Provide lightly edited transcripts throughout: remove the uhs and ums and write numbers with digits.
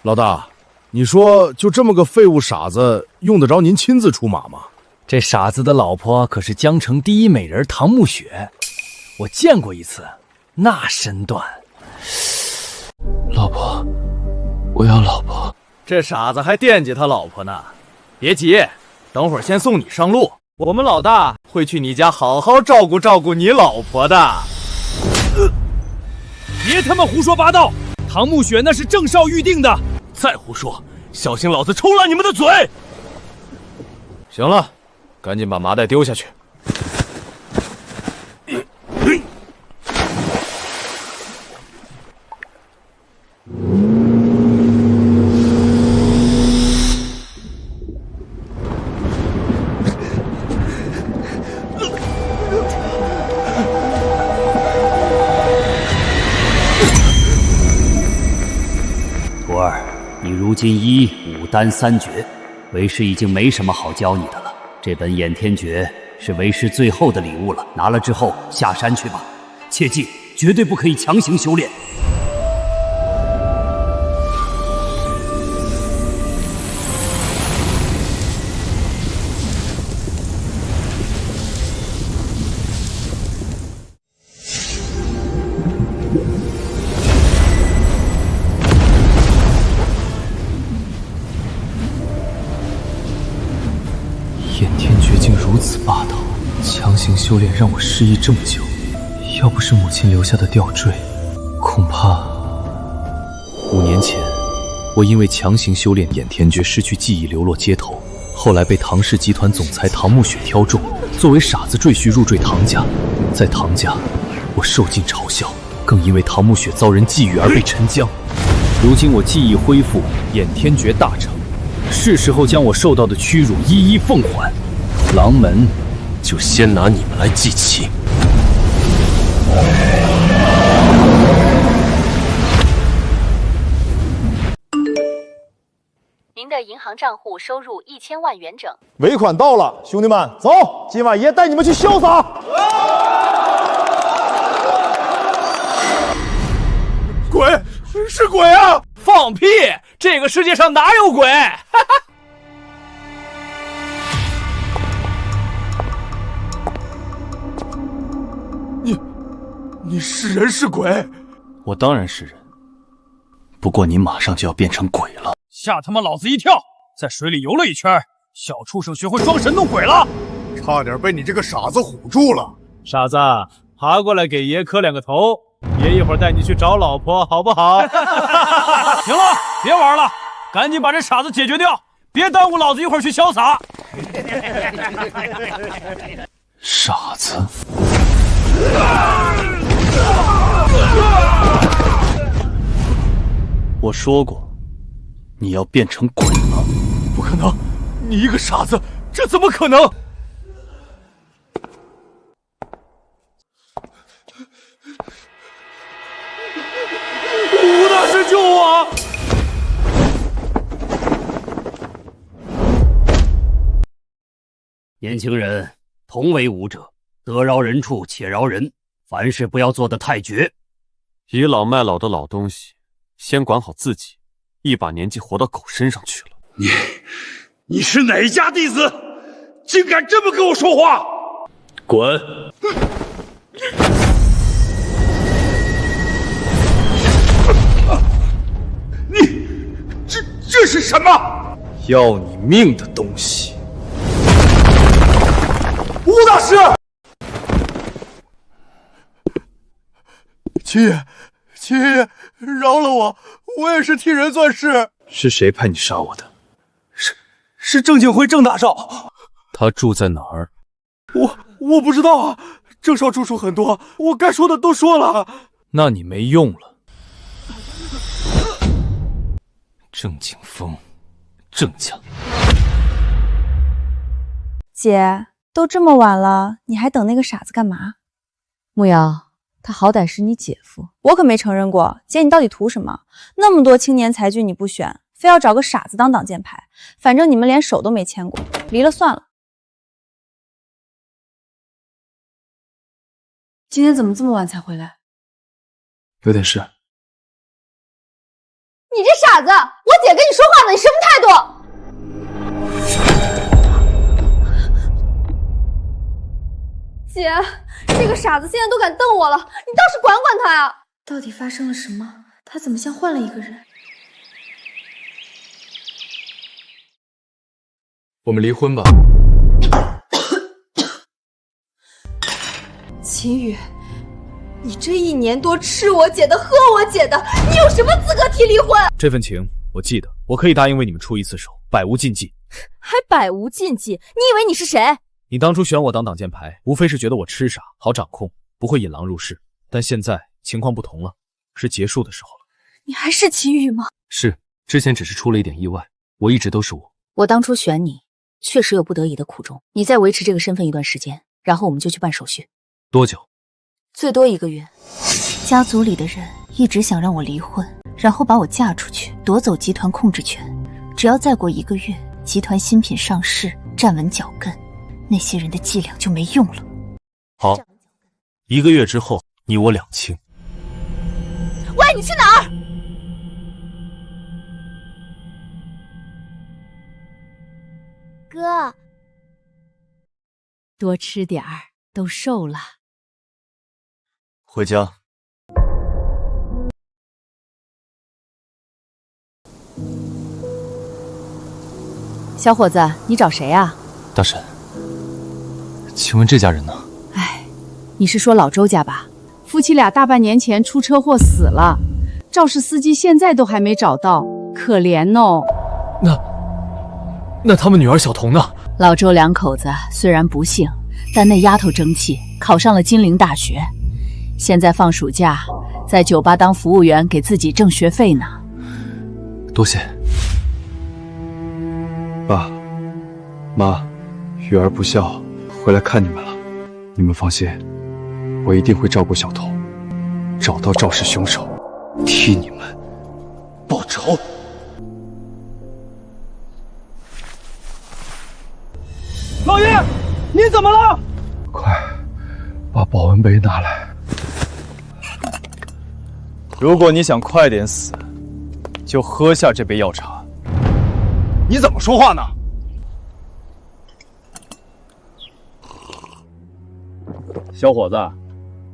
老大，你说就这么个废物傻子，用得着您亲自出马吗？这傻子的老婆可是江城第一美人唐慕雪，我见过一次，那身段。老婆，我要老婆。这傻子还惦记他老婆呢。别急，等会儿先送你上路，我们老大会去你家好好照顾照顾你老婆的。别他妈胡说八道！唐慕雪那是郑少预定的，再胡说，小心老子抽烂你们的嘴！行了，赶紧把麻袋丢下去。徒儿，你如今一武丹三绝，为师已经没什么好教你的了。这本掩天诀是为师最后的礼物了，拿了之后下山去吧，切记绝对不可以强行修炼。掩天诀竟如此霸道，强行修炼让我失忆这么久。要不是母亲留下的吊坠，恐怕5年前，我因为强行修炼掩天诀失去记忆，流落街头。后来被唐氏集团总裁唐慕雪挑中，作为傻子赘婿入赘唐家。在唐家，我受尽嘲笑，更因为唐慕雪遭人觊觎而被沉江。如今我记忆恢复，掩天诀大成，是时候将我受到的屈辱一一奉还。狼门就先拿你们来祭旗。您的银行账户收入1000万元整。尾款到了，兄弟们，走，今晚爷带你们去潇洒。鬼，是鬼啊！放屁！这个世界上哪有鬼？你是人是鬼？我当然是人，不过你马上就要变成鬼了。吓他妈老子一跳，在水里游了一圈，小畜生学会装神弄鬼了，差点被你这个傻子唬住了。傻子，爬过来给爷磕2个头，爷一会儿带你去找老婆，好不好？行了，别玩了，赶紧把这傻子解决掉，别耽误老子一会儿去潇洒。傻子。我说过，你要变成鬼了。不可能，你一个傻子，这怎么可能？吴大师救我！年轻人，同为武者，得饶人处且饶人，凡事不要做得太绝。倚老卖老的老东西，先管好自己，一把年纪活到狗身上去了。你是哪家弟子？竟敢这么跟我说话！滚！这是什么？要你命的东西！吴大师，秦爷，秦爷，饶了我，我也是替人做事。是谁派你杀我的？是郑景辉郑大少。他住在哪儿？我不知道啊，郑少住处很多，我该说的都说了。那你没用了。郑景峰，郑家。姐，都这么晚了，你还等那个傻子干嘛？慕瑶，他好歹是你姐夫，我可没承认过。姐，你到底图什么？那么多青年才俊你不选，非要找个傻子当挡箭牌，反正你们连手都没牵过，离了算了。今天怎么这么晚才回来？有点事。你这傻子！我姐跟你说话呢，你什么态度？姐，这个傻子现在都敢瞪我了，你倒是管管他呀！到底发生了什么？他怎么像换了一个人？我们离婚吧。秦宇，你这1年多吃我姐的喝我姐的，你有什么资格提离婚？这份情我记得，我可以答应为你们出一次手，百无禁忌。还百无禁忌？你以为你是谁？你当初选我当挡箭牌，无非是觉得我痴傻，好掌控，不会引狼入室。但现在情况不同了，是结束的时候了。你还是秦宇吗？是，之前只是出了一点意外，我一直都是我。我当初选你，确实有不得已的苦衷。你再维持这个身份一段时间，然后我们就去办手续。多久？最多1个月。家族里的人一直想让我离婚，然后把我嫁出去，夺走集团控制权。只要再过1个月，集团新品上市，站稳脚跟，那些人的伎俩就没用了。好，1个月之后，你我两清。喂，你去哪儿？哥，多吃点儿，都瘦了。回家。小伙子，你找谁啊？大婶，请问这家人呢？哎，你是说老周家吧？夫妻俩大半年前出车祸死了，肇事司机现在都还没找到，可怜哦。那他们女儿小童呢？老周两口子虽然不幸，但那丫头争气，考上了金陵大学，现在放暑假，在酒吧当服务员，给自己挣学费呢。多谢。爸妈，雨儿不孝，回来看你们了。你们放心，我一定会照顾小童，找到肇事凶手，替你们报仇。老爷，你怎么了？快把保温杯拿来。如果你想快点死，就喝下这杯药茶。你怎么说话呢？小伙子，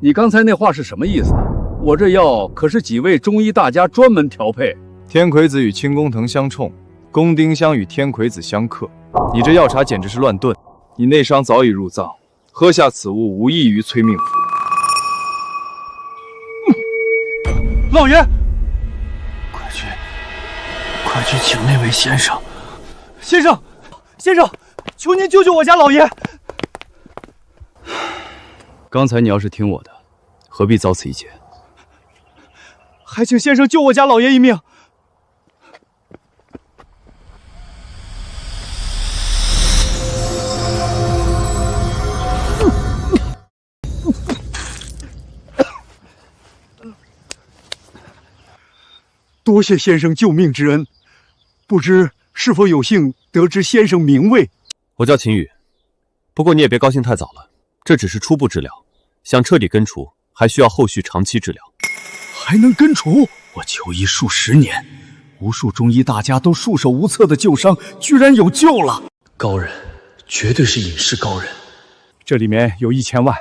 你刚才那话是什么意思？我这药可是几位中医大家专门调配。天葵子与清宫藤相冲，宫丁香与天葵子相克。你这药茶简直是乱炖，你内伤早已入脏，喝下此物无异于催命符。老爷，快去请那位先生。先生，求您救救我家老爷！刚才你要是听我的，何必遭此一劫？还请先生救我家老爷一命。多谢先生救命之恩，不知是否有幸得知先生名讳？我叫秦宇，不过你也别高兴太早了，这只是初步治疗，想彻底根除，还需要后续长期治疗。还能根除？我求医数10年，无数中医大家都束手无策的救伤，居然有救了！高人，绝对是隐世高人。这里面有1000万，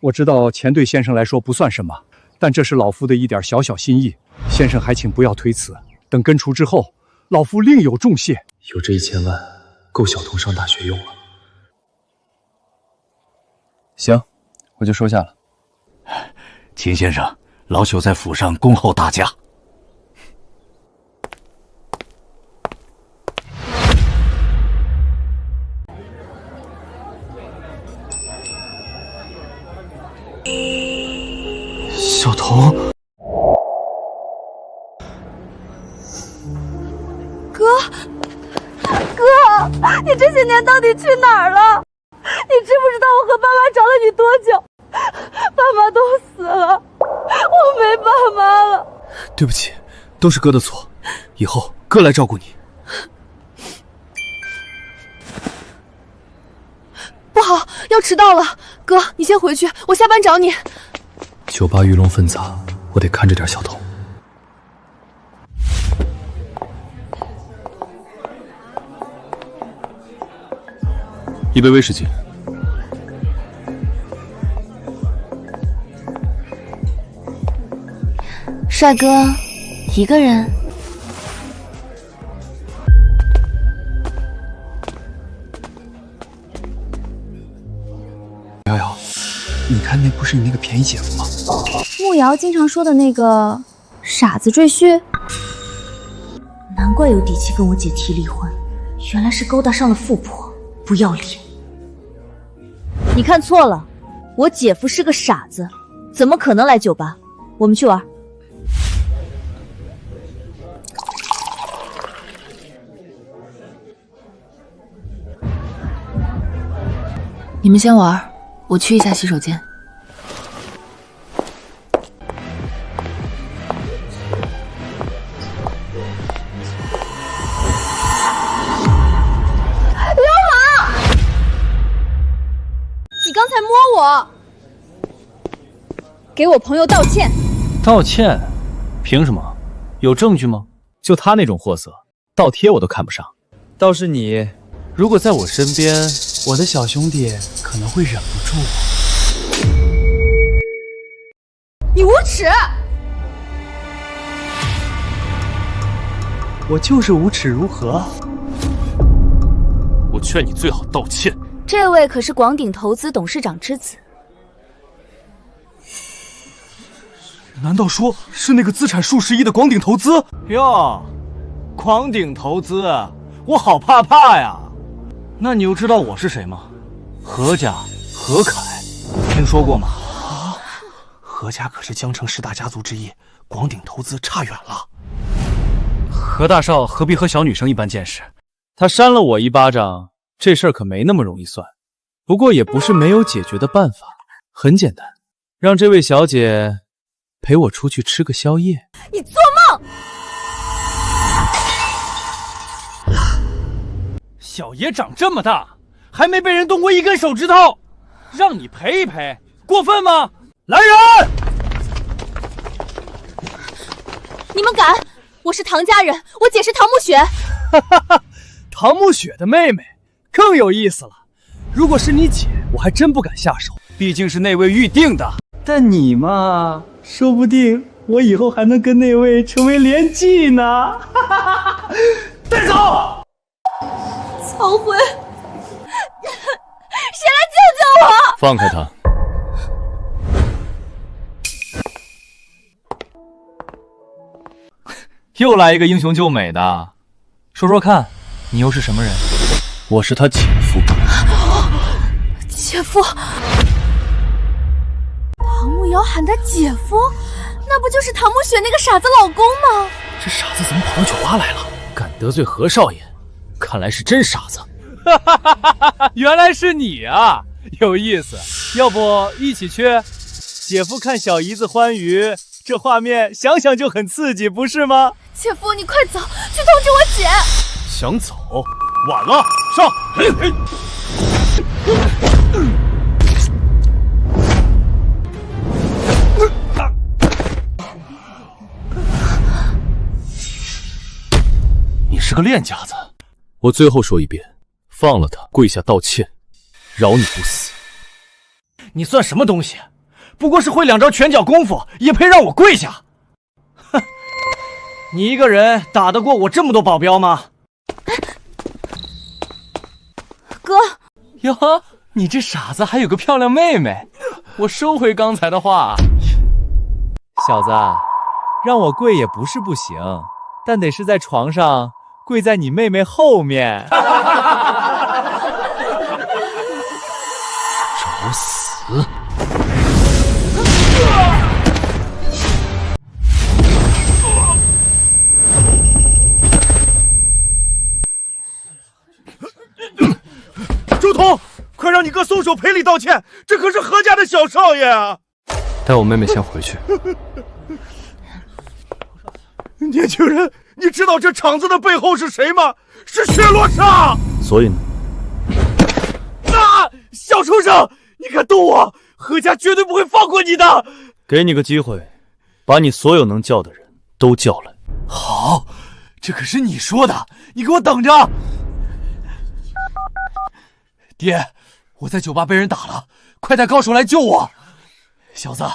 我知道钱对先生来说不算什么，但这是老夫的一点小小心意，先生还请不要推辞。等根除之后，老夫另有重谢。有这1000万，够小童上大学用了。行，我就收下了。秦先生，老朽在府上恭候大驾。小童，哥，你这些年到底去哪儿了？你知不知道我和爸妈找了你多久？爸妈都死了，我没爸妈了。对不起，都是哥的错，以后哥来照顾你。不好，要迟到了。哥，你先回去，我下班找你。酒吧鱼龙混杂，我得看着点小童。一杯威士忌。帅哥，一个人？瑶瑶，你看那不是你那个便宜姐夫吗？慕瑶经常说的那个傻子赘婿，难怪有底气跟我姐提离婚，原来是勾搭上了富婆，不要脸。你看错了，我姐夫是个傻子，怎么可能来酒吧？我们去玩。你们先玩，我去一下洗手间。你刚才摸我，给我朋友道歉。道歉？凭什么？有证据吗？就他那种货色，倒贴我都看不上。倒是你，如果在我身边，我的小兄弟可能会忍不住。你无耻！我就是无耻如何？我劝你最好道歉。这位可是广鼎投资董事长之子。难道说是那个资产数十亿的广鼎投资？哟，广鼎投资，我好怕怕呀！那你又知道我是谁吗？何家，何凯，听说过吗？啊，何家可是江城10大家族之一，广鼎投资差远了。何大少何必和小女生一般见识？他扇了我一巴掌，这事儿可没那么容易算。不过也不是没有解决的办法，很简单，让这位小姐陪我出去吃个宵夜。你做梦！小爷长这么大，还没被人动过一根手指头，让你陪一陪，过分吗？来人！你们敢！我是唐家人，我姐是唐慕雪。唐慕雪的妹妹更有意思了。如果是你姐，我还真不敢下手，毕竟是那位预定的。但你嘛，说不定我以后还能跟那位成为连襟呢。带走！曹辉，谁来救救我？放开他！又来一个英雄救美的，说说看，你又是什么人？我是他姐夫。姐夫，唐慕瑶喊他姐夫，那不就是唐慕雪那个傻子老公吗？这傻子怎么跑到酒吧来了？敢得罪何少爷，看来是真傻子。原来是你啊，有意思。要不一起去？姐夫看小姨子欢愉，这画面想想就很刺激，不是吗？姐夫，你快走，去通知我姐。想走？晚了，上！嘿嘿。你是个练家子。我最后说一遍，放了他，跪下道歉，饶你不死。你算什么东西？不过是会2招拳脚功夫，也配让我跪下？哼！你一个人打得过我这么多保镖吗？哥，哟，你这傻子还有个漂亮妹妹，我收回刚才的话。小子，让我跪也不是不行，但得是在床上跪在你妹妹后面。找死！周彤，快让你哥松手赔礼道歉，这可是何家的小少爷啊！带我妹妹先回去。年轻人，你知道这场子的背后是谁吗？是雪罗莎。所以呢？啊！小畜生，你敢动我，何家绝对不会放过你的。给你个机会，把你所有能叫的人都叫来。好，这可是你说的，你给我等着。爹，我在酒吧被人打了，快带高手来救我！小子，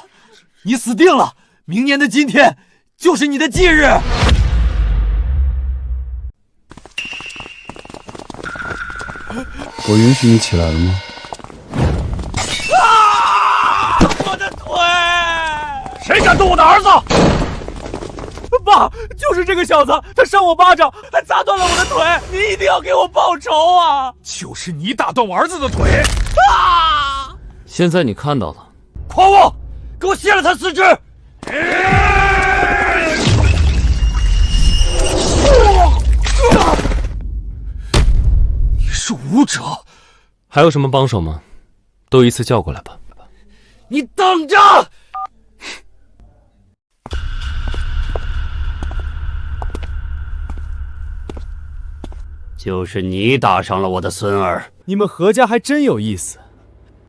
你死定了！明年的今天就是你的忌日。我允许你起来了吗？啊！我的腿！谁敢动我的儿子？爸，就是这个小子，他扇我巴掌，还砸断了我的腿，你一定要给我报仇啊！就是你打断我儿子的腿！啊！现在你看到了，狂妄，给我卸了他四肢！你是武者，还有什么帮手吗？都依次叫过来吧。你等着！就是你打伤了我的孙儿。你们何家还真有意思，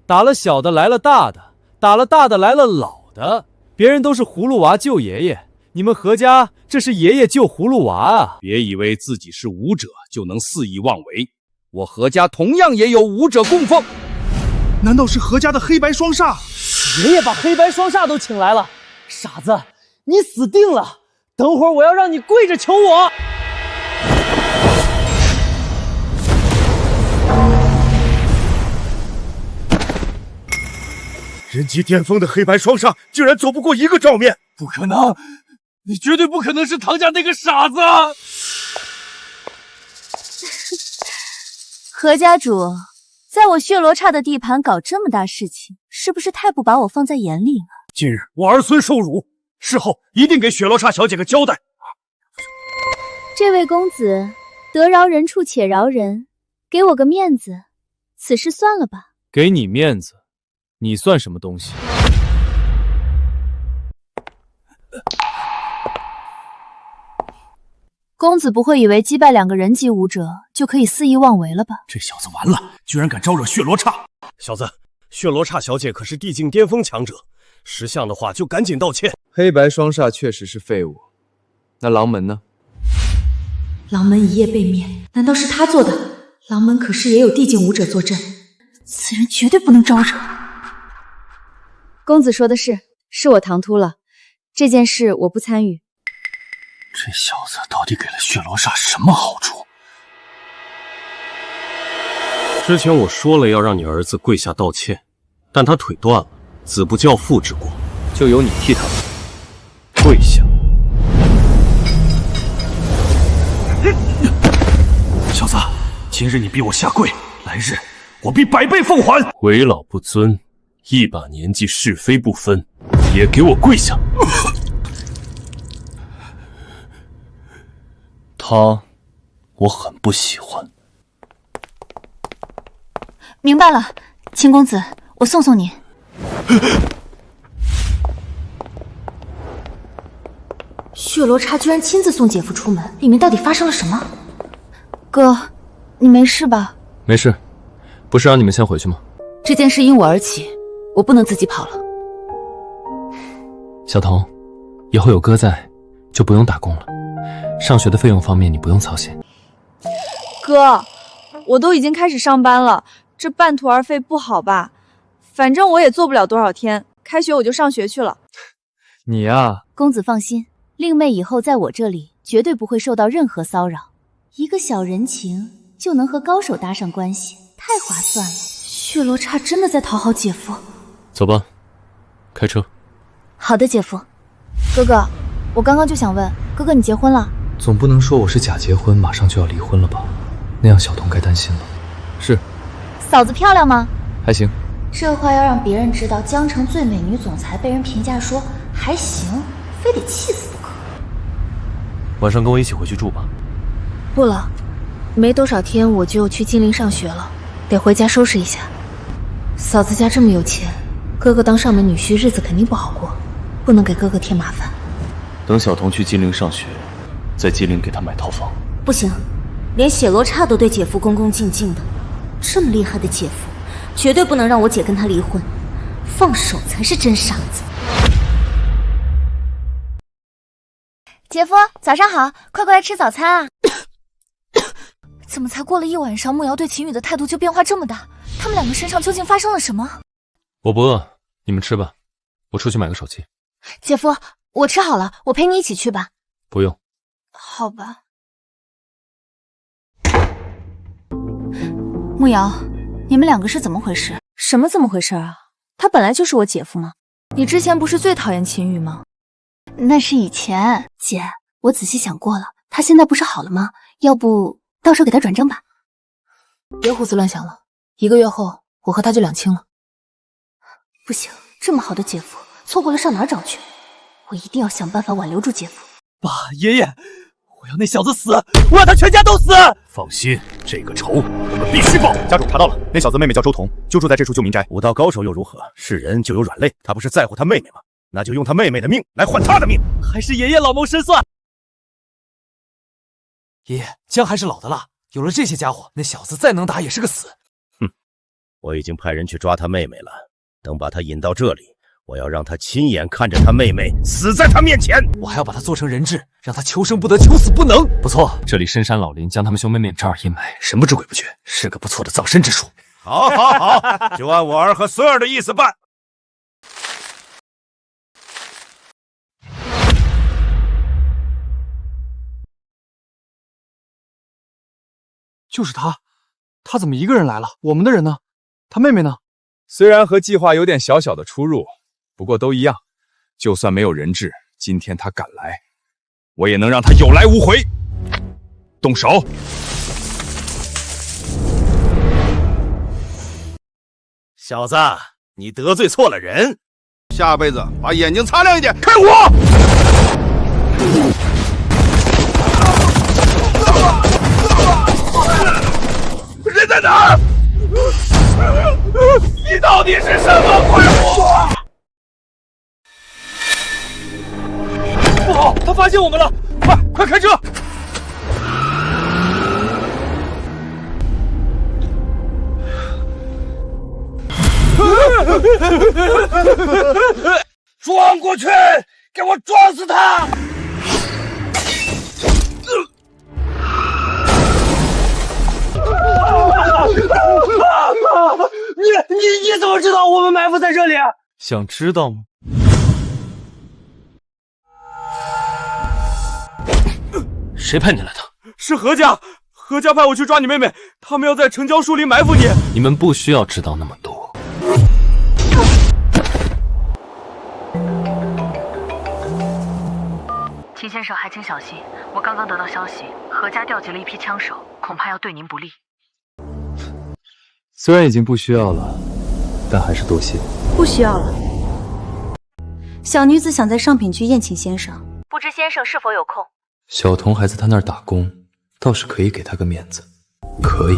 打了小的来了大的，打了大的来了老的。别人都是葫芦娃救爷爷，你们何家这是爷爷救葫芦娃啊！别以为自己是武者就能肆意妄为，我何家同样也有武者供奉。难道是何家的黑白双煞？爷爷把黑白双煞都请来了，傻子，你死定了！等会儿我要让你跪着求我。人级巅峰的黑白双煞竟然走不过一个照面，不可能，你绝对不可能是唐家那个傻子！何家主，在我血罗刹的地盘搞这么大事情，是不是太不把我放在眼里了？今日我儿孙受辱，事后一定给雪罗刹小姐个交代。这位公子，得饶人处且饶人，给我个面子，此事算了吧。给你面子，你算什么东西？公子不会以为击败2个人级武者就可以肆意妄为了吧？这小子完了，居然敢招惹血罗刹！小子，血罗刹小姐可是地境巅峰强者，识相的话就赶紧道歉。黑白双煞确实是废物，那狼门呢？狼门一夜被灭，难道是他做的？狼门可是也有地境武者坐镇，此人绝对不能招惹。公子说的是我唐突了，这件事我不参与。这小子到底给了血罗刹什么好处？之前我说了要让你儿子跪下道歉，但他腿断了，子不教父之过，就由你替他跪下。小子，今日你逼我下跪，来日我必百倍奉还。为老不尊，一把年纪是非不分，也给我跪下！他，我很不喜欢。明白了，秦公子，我送送你。血罗刹居然亲自送姐夫出门，里面到底发生了什么？哥，你没事吧？没事，不是让你们先回去吗？这件事因我而起，我不能自己跑了。小童，以后有哥在，就不用打工了。上学的费用方面你不用操心。哥，我都已经开始上班了，这半途而废不好吧？反正我也做不了多少天，开学我就上学去了。你呀，公子放心，令妹以后在我这里绝对不会受到任何骚扰。一个小人情就能和高手搭上关系，太划算了。血罗刹真的在讨好姐夫。走吧，开车。好的，姐夫。哥哥，我刚刚就想问，哥哥你结婚了？总不能说我是假结婚，马上就要离婚了吧？那样小童该担心了。是。嫂子漂亮吗？还行。这话要让别人知道，江城最美女总裁被人评价说还行，非得气死不可。晚上跟我一起回去住吧。不了，没多少天我就去金陵上学了，得回家收拾一下。嫂子家这么有钱，哥哥当上门女婿日子肯定不好过，不能给哥哥添麻烦。等小童去金陵上学，在金陵给他买套房。不行，连血罗刹都对姐夫恭恭敬敬的，这么厉害的姐夫，绝对不能让我姐跟他离婚，放手才是真傻子。姐夫，早上好，快过来吃早餐啊！怎么才过了一晚上，慕瑶对秦羽的态度就变化这么大？他们两个身上究竟发生了什么？我不饿，你们吃吧，我出去买个手机。姐夫，我吃好了，我陪你一起去吧。不用。好吧。慕瑶，你们两个是怎么回事？什么怎么回事啊？他本来就是我姐夫嘛。你之前不是最讨厌秦羽吗？那是以前。姐，我仔细想过了，他现在不是好了吗？要不到时候给他转正吧。别胡思乱想了，1个月后我和他就两清了。不行，这么好的姐夫，错过了上哪儿找去？我一定要想办法挽留住姐夫。爸，爷爷，我要那小子死，我要他全家都死！放心，这个仇我们必须报。家主查到了，那小子妹妹叫周彤，就住在这处救民斋。武道高手又如何？是人就有软肋，他不是在乎他妹妹吗？那就用他妹妹的命来换他的命。还是爷爷老谋深算。爷爷，姜还是老的辣，有了这些家伙，那小子再能打也是个死。哼，我已经派人去抓他妹妹了，等把他引到这里，我要让他亲眼看着他妹妹死在他面前。我还要把他做成人质，让他求生不得，求死不能。不错，这里深山老林，将他们兄妹命这儿一埋，神不知鬼不觉，是个不错的葬身之术。好，好，好，就按我儿和孙儿的意思办。就是他，他怎么一个人来了？我们的人呢？他妹妹呢？虽然和计划有点小小的出入，不过都一样。就算没有人质，今天他敢来，我也能让他有来无回。动手！小子，你得罪错了人，下辈子把眼睛擦亮一点，看我！人在哪儿？你到底是什么怪物？不好，他发现我们了！快开车！撞过去，给我撞死他！你怎么知道我们埋伏在这里？想知道吗？谁派你来的？是何家，何家派我去抓你妹妹，他们要在城郊树林埋伏你。你们不需要知道那么多。秦先生还请小心，我刚刚得到消息，何家调集了一批枪手，恐怕要对您不利。虽然已经不需要了，但还是多谢。不需要了。小女子想在上品居宴请先生，不知先生是否有空？小童还在他那儿打工，倒是可以给他个面子。可以。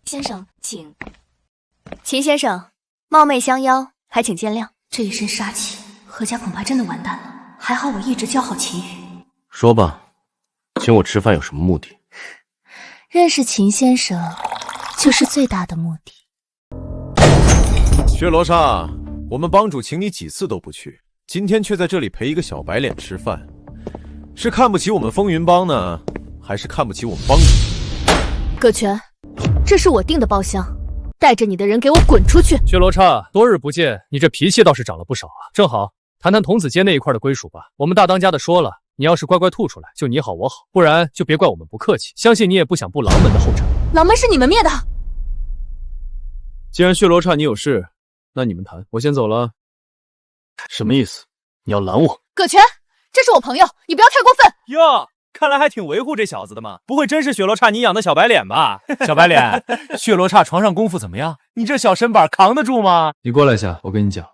先生，请。秦先生，冒昧相邀，还请见谅。这一身杀气，何家恐怕真的完蛋了。还好我一直教好秦羽。说吧，请我吃饭有什么目的？认识秦先生，就是最大的目的。薛罗刹，我们帮主请你几次都不去，今天却在这里陪一个小白脸吃饭，是看不起我们风云帮呢，还是看不起我们帮主？葛全，这是我订的包厢，带着你的人给我滚出去！薛罗刹，多日不见，你这脾气倒是长了不少啊。正好谈谈童子街那一块的归属吧。我们大当家的说了，你要是乖乖吐出来，就你好我好，不然就别怪我们不客气。相信你也不想步狼门的后尘。狼门是你们灭的。既然薛罗刹你有事，那你们谈，我先走了。什么意思？你要拦我？葛全，这是我朋友，你不要太过分。哟，看来还挺维护这小子的嘛，不会真是雪罗刹你养的小白脸吧？小白脸，雪罗刹床上功夫怎么样？你这小身板扛得住吗？你过来一下，我跟你讲。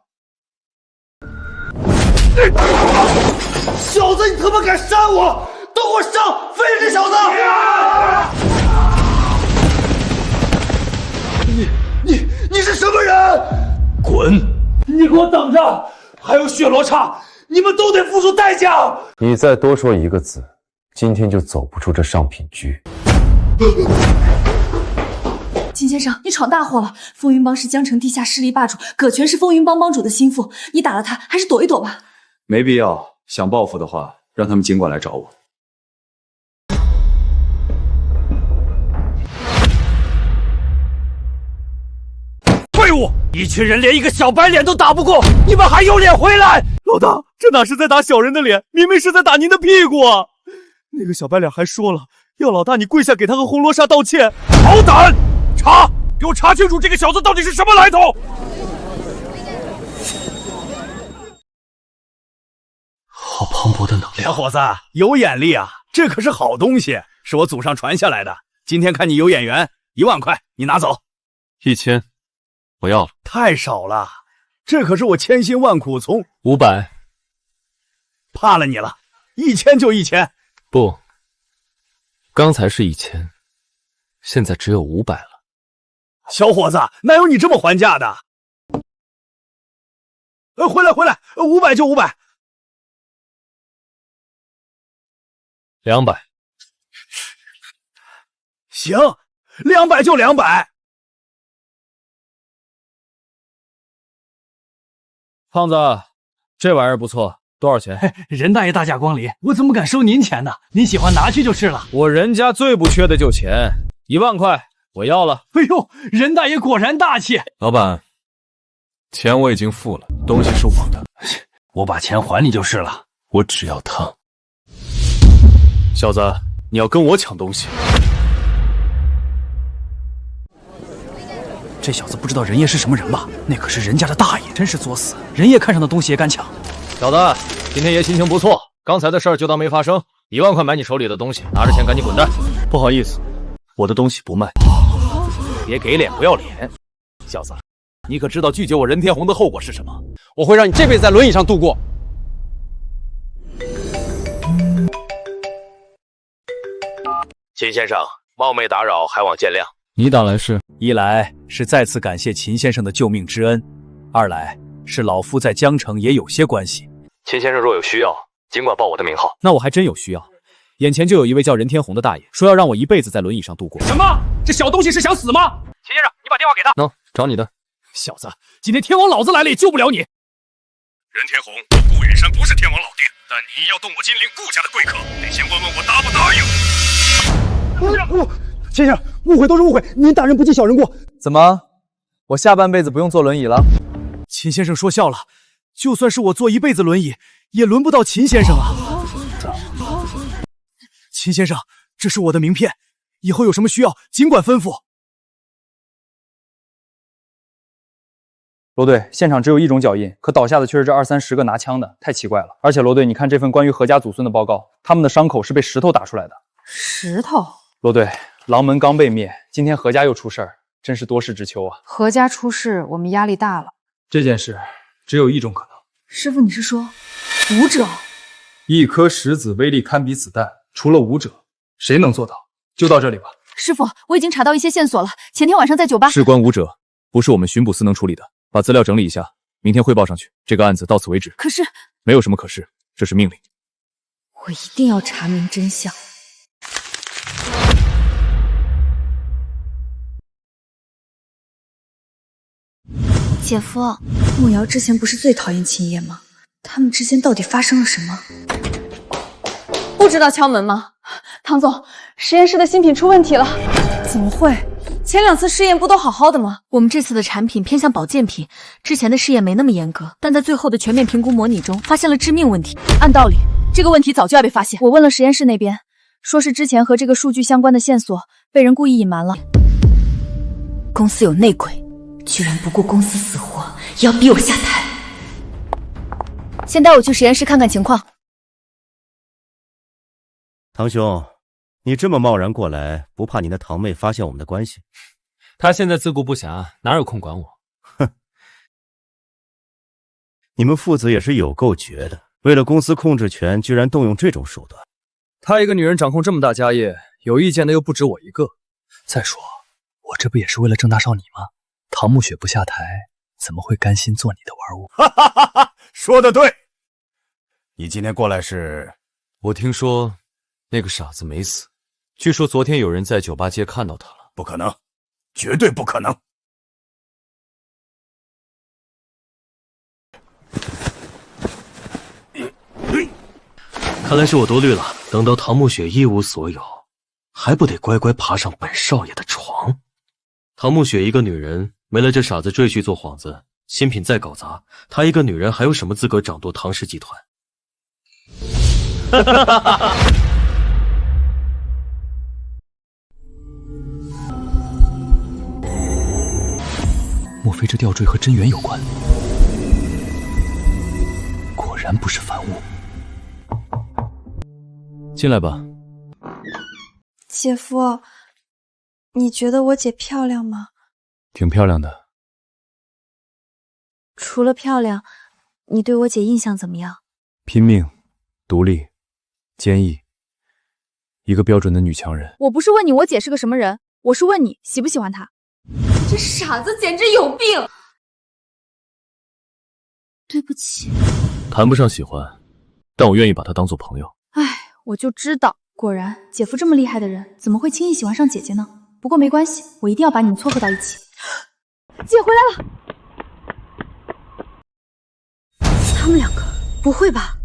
小子，你他妈敢杀我！都给我上！废了这小子！你是什么人？滚！你给我等着！还有雪罗刹，你们都得付出代价！你再多说一个字，今天就走不出这上品居。金先生，你闯大祸了！风云帮是江城地下势力霸主，葛全是风云帮帮主的心腹，你打了他，还是躲一躲吧。没必要，想报复的话，让他们尽管来找我。废物！一群人连一个小白脸都打不过，你们还有脸回来？老大，这哪是在打小人的脸，明明是在打您的屁股啊！那个小白脸还说了，要老大你跪下给他和红罗刹道歉。好胆！查！给我查清楚这个小子到底是什么来头！好磅礴的能量！小伙子有眼力啊，这可是好东西，是我祖上传下来的。今天看你有眼缘，1万块你拿走。1000，我要了。太少了，这可是我千辛万苦从500。怕了你了，1000就1000。不，刚才是1000，现在只有500了。小伙子，哪有你这么还价的？回来，500就500。200。行，200就200。胖子，这玩意儿不错，多少钱？任大爷大驾光临，我怎么敢收您钱呢？您喜欢拿去就是了。我任家最不缺的就钱，1万块我要了。哎呦，任大爷果然大气。老板，钱我已经付了，东西是我的，我把钱还你就是了。我只要他。小子，你要跟我抢东西？这小子不知道任爷是什么人吧？那可是人家的大爷，真是作死！任爷看上的东西也敢抢。小子，今天爷心情不错，刚才的事儿就当没发生。1万块买你手里的东西，拿着钱赶紧滚蛋。不好意思，我的东西不卖。别给脸不要脸，小子，你可知道拒绝我任天红的后果是什么？我会让你这辈子在轮椅上度过。秦先生，冒昧打扰，还望见谅。你打来是？一来是再次感谢秦先生的救命之恩，二来是老夫在江城也有些关系。秦先生若有需要，尽管报我的名号。那我还真有需要。眼前就有一位叫任天红的大爷，说要让我一辈子在轮椅上度过。什么？这小东西是想死吗？秦先生，你把电话给他。喏，找你的。小子，今天天王老子来了也救不了你。任天红，顾远山不是天王老爹，但你要动我金陵顾家的贵客，得先问问我答不答应。先生，误会都是误会，您大人不计小人过。怎么，我下半辈子不用坐轮椅了？秦先生说笑了，就算是我坐一辈子轮椅，也轮不到秦先生啊。秦先生，这是我的名片，以后有什么需要尽管吩咐。罗队，现场只有1种脚印，可倒下的却是这20-30个拿枪的，太奇怪了。而且罗队，你看这份关于何家祖孙的报告，他们的伤口是被石头打出来的。石头？罗队，狼门刚被灭，今天何家又出事儿，真是多事之秋啊！何家出事，我们压力大了。这件事只有一种可能。师傅，你是说武者？一颗石子威力堪比子弹，除了武者，谁能做到？就到这里吧。师傅，我已经查到一些线索了。前天晚上在酒吧，事关武者，不是我们巡捕司能处理的。把资料整理一下，明天汇报上去。这个案子到此为止。可是没有什么可是，这是命令。我一定要查明真相。姐夫，慕瑶之前不是最讨厌秦叶吗？他们之间到底发生了什么？不知道敲门吗？唐总，实验室的新品出问题了。怎么会？前2次试验不都好好的吗？我们这次的产品偏向保健品，之前的试验没那么严格，但在最后的全面评估模拟中发现了致命问题。按道理，这个问题早就要被发现。我问了实验室那边，说是之前和这个数据相关的线索被人故意隐瞒了。公司有内鬼，居然不顾公司死活，也要逼我下台。先带我去实验室看看情况。堂兄，你这么贸然过来，不怕你的堂妹发现我们的关系？她现在自顾不暇，哪有空管我？哼，你们父子也是有够绝的，为了公司控制权，居然动用这种手段。她一个女人掌控这么大家业，有意见的又不止我一个。再说，我这不也是为了郑大少你吗？唐慕雪不下台，怎么会甘心做你的玩物？哈哈哈哈！说得对。你今天过来是？我听说那个傻子没死，据说昨天有人在酒吧街看到他了。不可能，绝对不可能。看来是我多虑了。等到唐慕雪一无所有，还不得乖乖爬上本少爷的床？唐慕雪一个女人，没了这傻子赘婿做幌子，新品再搞砸，她一个女人还有什么资格掌舵唐氏集团？莫非这吊坠和真元有关？果然不是凡物。进来吧。姐夫，你觉得我姐漂亮吗？挺漂亮的。除了漂亮，你对我姐印象怎么样？拼命、独立、坚毅，一个标准的女强人。我不是问你我姐是个什么人，我是问你喜不喜欢她。这傻子简直有病！对不起。谈不上喜欢，但我愿意把她当做朋友。唉，我就知道，果然姐夫这么厉害的人，怎么会轻易喜欢上姐姐呢？不过没关系，我一定要把你们撮合到一起。姐回来了。他们两个，不会吧？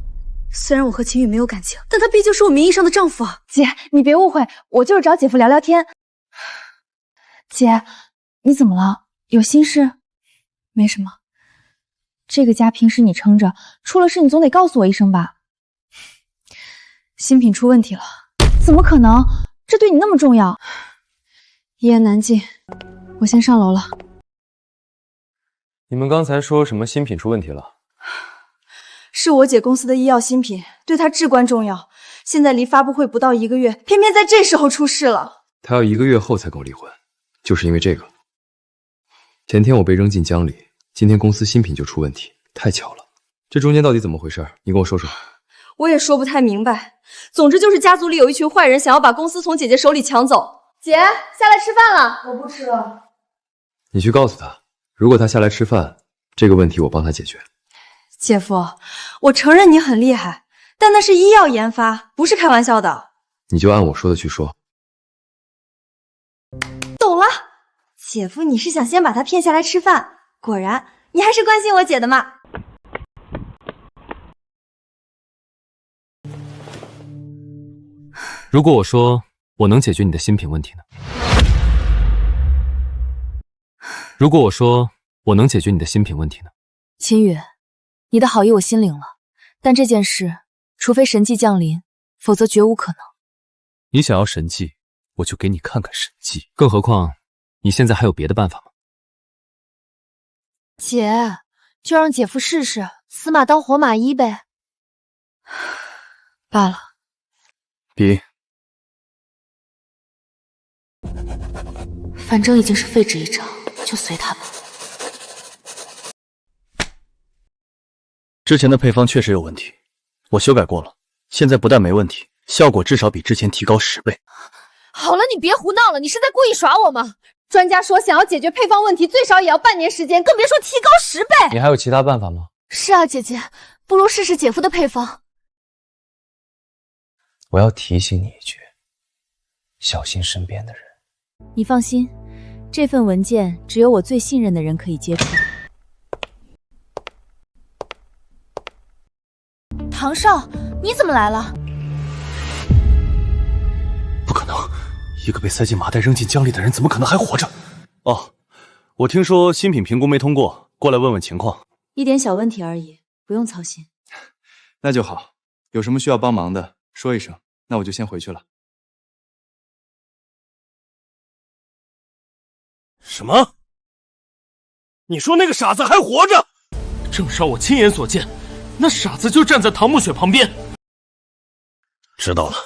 虽然我和秦宇没有感情，但他毕竟是我名义上的丈夫啊。姐，你别误会，我就是找姐夫聊聊天。姐，你怎么了？有心事？没什么。这个家平时你撑着，出了事你总得告诉我一声吧。新品出问题了。怎么可能？这对你那么重要？一言难尽，我先上楼了。你们刚才说什么新品出问题了？是我姐公司的医药新品，对她至关重要。现在离发布会不到1个月，偏偏在这时候出事了。他要1个月后才跟我离婚，就是因为这个。前天我被扔进江里，今天公司新品就出问题，太巧了。这中间到底怎么回事？你跟我说说。我也说不太明白，总之就是家族里有一群坏人想要把公司从姐姐手里抢走。姐，下来吃饭了。我不吃了。你去告诉他，如果他下来吃饭，这个问题我帮他解决。姐夫，我承认你很厉害，但那是医药研发，不是开玩笑的。你就按我说的去说。懂了，姐夫，你是想先把他骗下来吃饭？果然，你还是关心我姐的嘛。如果我说我能解决你的新品问题呢？如果我说我能解决你的新品问题呢？秦宇，你的好意我心领了，但这件事，除非神迹降临，否则绝无可能。你想要神迹，我就给你看看神迹。更何况，你现在还有别的办法吗？姐，就让姐夫试试，死马当活马医呗。罢了。比。反正已经是废纸一张，就随他吧。之前的配方确实有问题，我修改过了，现在不但没问题，效果至少比之前提高10倍。好了，你别胡闹了，你是在故意耍我吗？专家说，想要解决配方问题，最少也要半年时间，更别说提高10倍。你还有其他办法吗？是啊，姐姐，不如试试姐夫的配方。我要提醒你一句，小心身边的人。你放心，这份文件只有我最信任的人可以接触。唐少，你怎么来了？不可能，一个被塞进麻袋扔进江里的人怎么可能还活着？哦，我听说新品评估没通过，过来问问情况。一点小问题而已，不用操心。那就好，有什么需要帮忙的说一声，那我就先回去了。什么？你说那个傻子还活着？正是我亲眼所见，那傻子就站在唐慕雪旁边。知道了，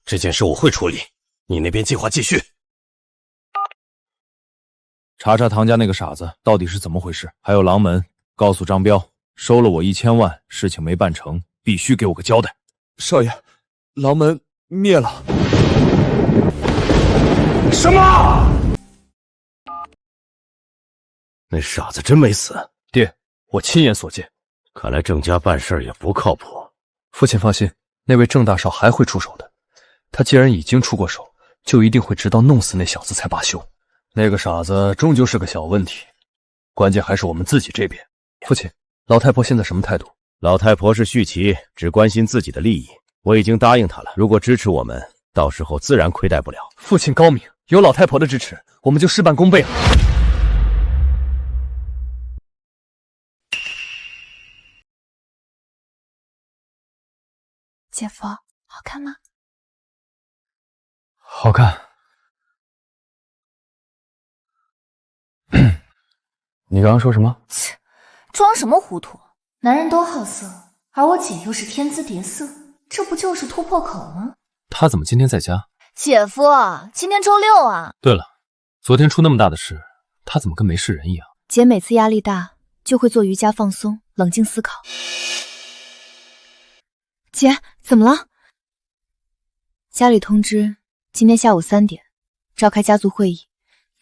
这件事我会处理，你那边计划继续。查查唐家那个傻子到底是怎么回事，还有狼门，告诉张彪，收了我1000万，事情没办成，必须给我个交代。少爷，狼门灭了。什么？那傻子真没死？爹，我亲眼所见。看来郑家办事也不靠谱。父亲放心，那位郑大少还会出手的。他既然已经出过手，就一定会直到弄死那小子才罢休。那个傻子终究是个小问题，关键还是我们自己这边。父亲，老太婆现在什么态度？老太婆是续齐，只关心自己的利益。我已经答应他了，如果支持我们，到时候自然亏待不了。父亲高明，有老太婆的支持，我们就事半功倍了。姐夫，好看吗？好看。你刚刚说什么？切，装什么糊涂？男人都好色，而我姐又是天姿叠色，这不就是突破口吗？他怎么今天在家？姐夫，今天周六啊。对了，昨天出那么大的事，他怎么跟没事人一样？姐每次压力大，就会做瑜伽放松，冷静思考。姐，怎么了？家里通知，今天下午3点召开家族会议。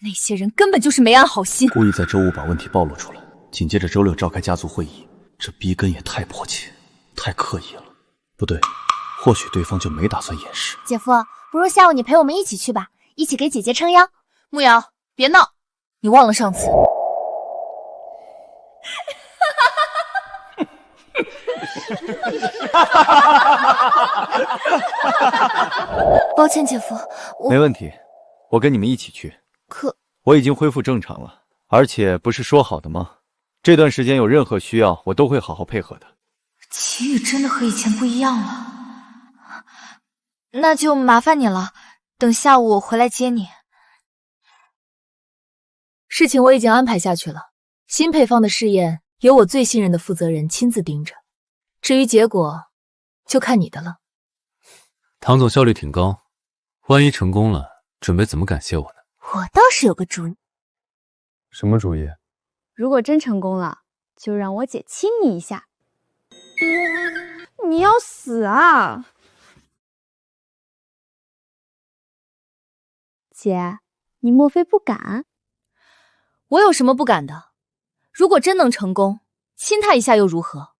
那些人根本就是没安好心，故意在周5把问题暴露出来，紧接着周6召开家族会议，这逼根也太迫切，太刻意了。不对，或许对方就没打算掩饰。姐夫，不如下午你陪我们一起去吧，一起给姐姐撑腰。慕瑶，别闹，你忘了上次。抱歉，姐夫，没问题，我跟你们一起去。可我已经恢复正常了，而且不是说好的吗？这段时间有任何需要，我都会好好配合的。齐宇真的和以前不一样了，那就麻烦你了。等下午我回来接你。事情我已经安排下去了，新配方的试验由我最信任的负责人亲自盯着，至于结果，就看你的了。唐总效率挺高，万一成功了，准备怎么感谢我呢？我倒是有个主意。什么主意？如果真成功了，就让我姐亲你一下。你要死啊！姐，你莫非不敢？我有什么不敢的？如果真能成功，亲他一下又如何？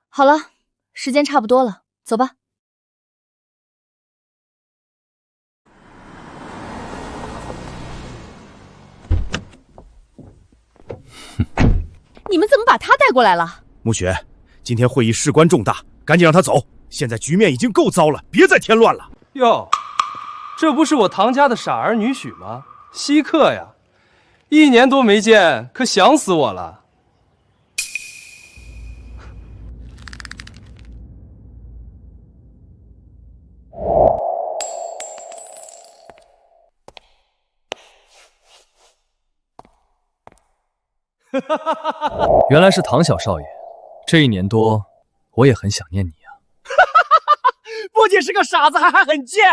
好了，时间差不多了，走吧。你们怎么把他带过来了？暮雪，今天会议事关重大，赶紧让他走。现在局面已经够糟了，别再添乱了。哟，这不是我唐家的傻儿女婿吗？稀客呀，1年多没见，可想死我了。原来是唐小少爷，这1年多，我也很想念你啊。不仅是个傻子，还很贱。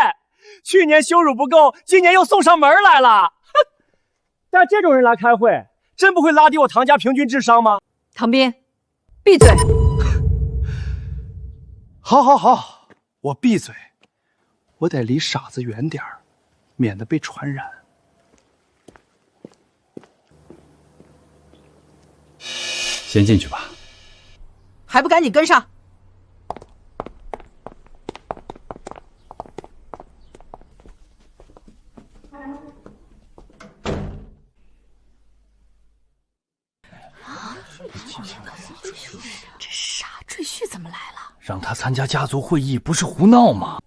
去年羞辱不够，今年又送上门来了。带这种人来开会，真不会拉低我唐家平均智商吗？唐斌，闭嘴！好，我闭嘴。我得离傻子远点儿，免得被传染。先进去吧。还不赶紧跟上！这傻赘婿怎么来了？让他参加家族会议，不是胡闹吗？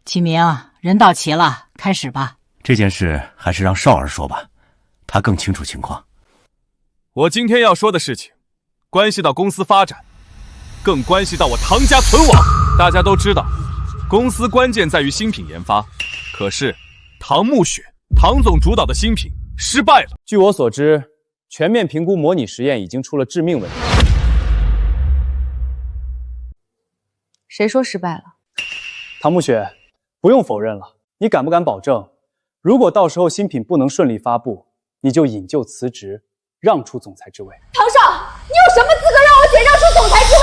启明，人到齐了，开始吧。这件事还是让少儿说吧，他更清楚情况。我今天要说的事情，关系到公司发展，更关系到我唐家存亡。大家都知道，公司关键在于新品研发，可是唐暮雪、唐总主导的新品失败了。据我所知，全面评估模拟实验已经出了致命问题。谁说失败了？唐暮雪，不用否认了，你敢不敢保证，如果到时候新品不能顺利发布，你就引咎辞职，让出总裁之位？唐少，你有什么资格让我姐让出总裁之位？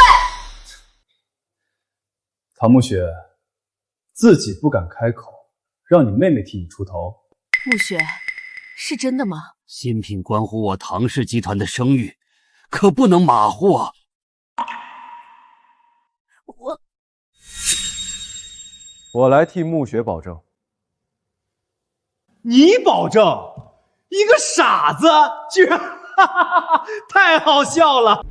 唐暮雪，自己不敢开口，让你妹妹替你出头。暮雪，是真的吗？新品关乎我唐氏集团的声誉，可不能马虎啊！我来替暮雪保证。你保证？一个傻子居然，太好笑了！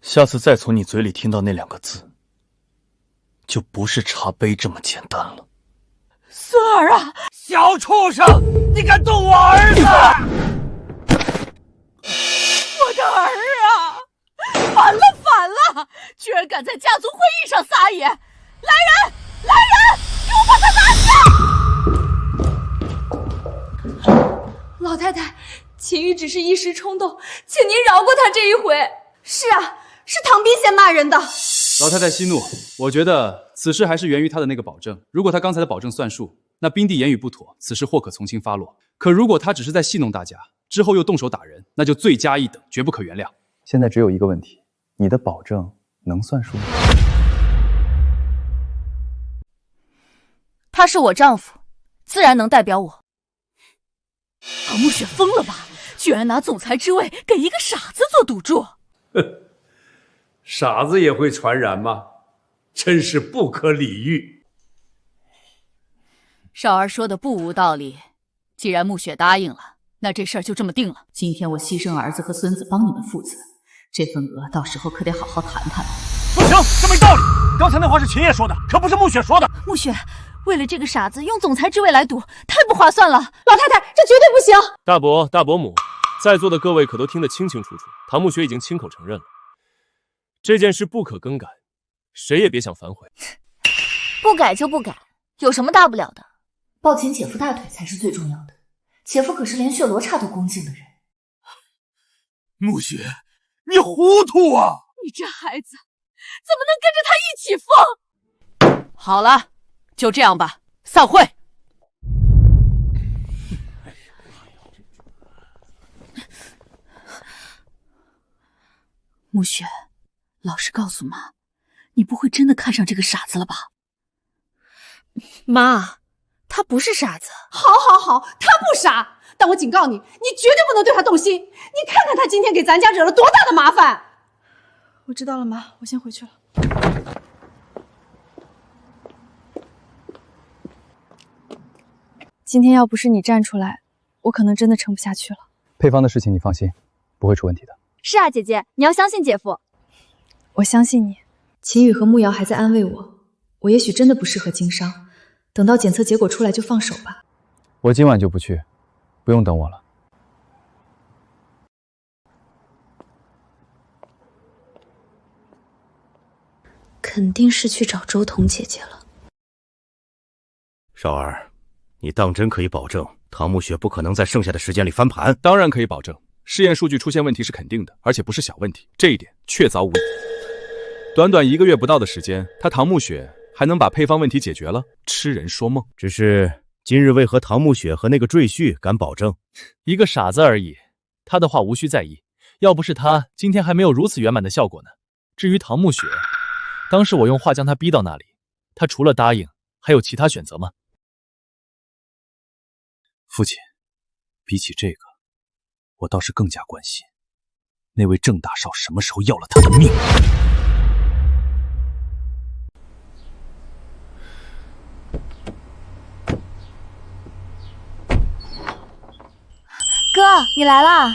下次再从你嘴里听到那2个字，就不是茶杯这么简单了。孙儿啊，小畜生，你敢动我儿子！我的儿啊！反了反了！居然敢在家族会议上撒野！来人，来人，给我把他拿下！老太太，秦玉只是一时冲动，请您饶过他这一回。是啊，是唐斌先骂人的。老太太息怒，我觉得此事还是源于他的那个保证。如果他刚才的保证算数，那冰帝言语不妥，此事或可从轻发落。可如果他只是在戏弄大家，之后又动手打人，那就罪加一等，绝不可原谅。现在只有一个问题，你的保证能算数吗？他是我丈夫，自然能代表我。唐慕雪疯了吧？居然拿总裁之位给一个傻子做赌注！傻子也会传染吗？真是不可理喻。少儿说的不无道理。既然慕雪答应了，那这事儿就这么定了。今天我牺牲儿子和孙子帮你们负责，这份额到时候可得好好谈谈了。不行，这没道理。刚才那话是秦叶说的，可不是慕雪说的。慕雪，为了这个傻子用总裁之位来赌，太不划算了。老太太，这绝对不行！大伯、大伯母，在座的各位可都听得清清楚楚，唐慕雪已经亲口承认了，这件事不可更改，谁也别想反悔。不改就不改，有什么大不了的？抱紧姐夫大腿才是最重要的。姐夫可是连血罗刹都恭敬的人。慕雪，你糊涂啊！你这孩子怎么能跟着他一起疯？好了，就这样吧，散会。慕雪，老实告诉妈，你不会真的看上这个傻子了吧？妈，他不是傻子。好，好，好，他不傻，但我警告你，你绝对不能对他动心。你看看他今天给咱家惹了多大的麻烦。我知道了，妈，我先回去了。今天要不是你站出来，我可能真的撑不下去了。配方的事情你放心，不会出问题的。是啊，姐姐，你要相信姐夫。我相信你。秦宇和慕瑶还在安慰我，我也许真的不适合经商，等到检测结果出来就放手吧。我今晚就不去，不用等我了。肯定是去找周彤姐姐了。少儿，你当真可以保证唐慕雪不可能在剩下的时间里翻盘？当然可以保证，试验数据出现问题是肯定的，而且不是小问题，这一点确凿无疑。短短1个月不到的时间，他唐慕雪还能把配方问题解决了，痴人说梦。只是今日为何唐慕雪和那个赘婿敢保证？一个傻子而已，他的话无需在意。要不是他，今天还没有如此圆满的效果呢。至于唐慕雪，当时我用话将他逼到那里，他除了答应，还有其他选择吗？父亲，比起这个，我倒是更加关心那位郑大少什么时候要了他的命。哥，你来啦！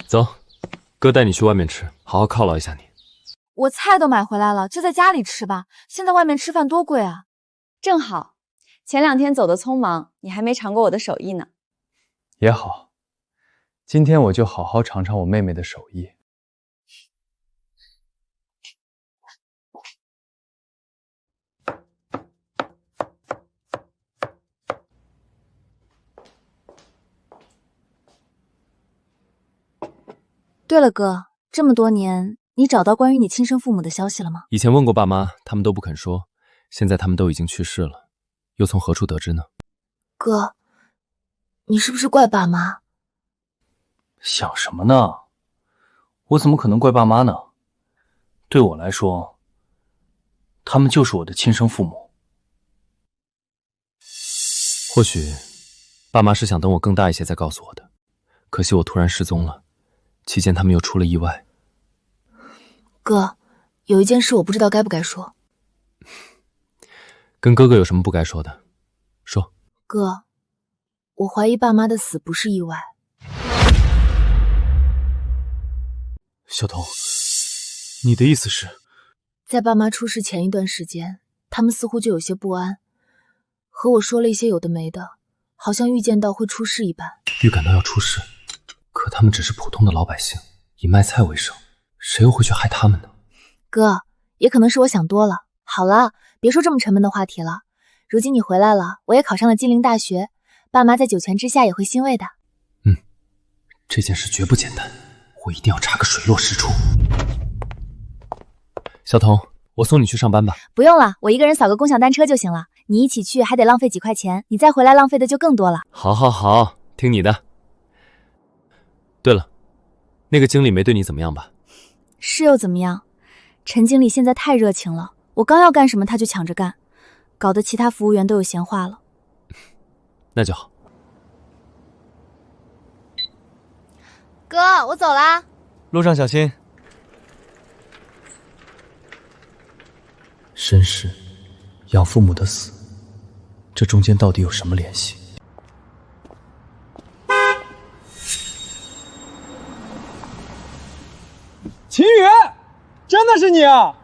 走，哥带你去外面吃，好好犒劳一下你。我菜都买回来了，就在家里吃吧。现在外面吃饭多贵啊！正好，前2天走得匆忙，你还没尝过我的手艺呢。也好，今天我就好好尝尝我妹妹的手艺。对了，哥，这么多年，你找到关于你亲生父母的消息了吗？以前问过爸妈，他们都不肯说，现在他们都已经去世了，又从何处得知呢？哥，你是不是怪爸妈？想什么呢？我怎么可能怪爸妈呢？对我来说，他们就是我的亲生父母。或许，爸妈是想等我更大一些再告诉我的，可惜我突然失踪了。期间他们又出了意外。哥，有一件事我不知道该不该说。跟哥哥有什么不该说的？说。哥，我怀疑爸妈的死不是意外。小童，你的意思是？在爸妈出事前一段时间，他们似乎就有些不安，和我说了一些有的没的，好像预见到会出事一般。预感到要出事，可他们只是普通的老百姓，以卖菜为生，谁又会去害他们呢？哥，也可能是我想多了。好了，别说这么沉闷的话题了。如今你回来了，我也考上了金陵大学，爸妈在九泉之下也会欣慰的。这件事绝不简单，我一定要查个水落石出。小童，我送你去上班吧。不用了，我一个人扫个共享单车就行了。你一起去还得浪费几块钱，你再回来浪费的就更多了。好，好，好，听你的。对了，那个经理没对你怎么样吧？是又怎么样？陈经理现在太热情了，我刚要干什么他就抢着干，搞得其他服务员都有闲话了。那就好。哥，我走啦。路上小心。身世，养父母的死，这中间到底有什么联系？秦宇，真的是你啊！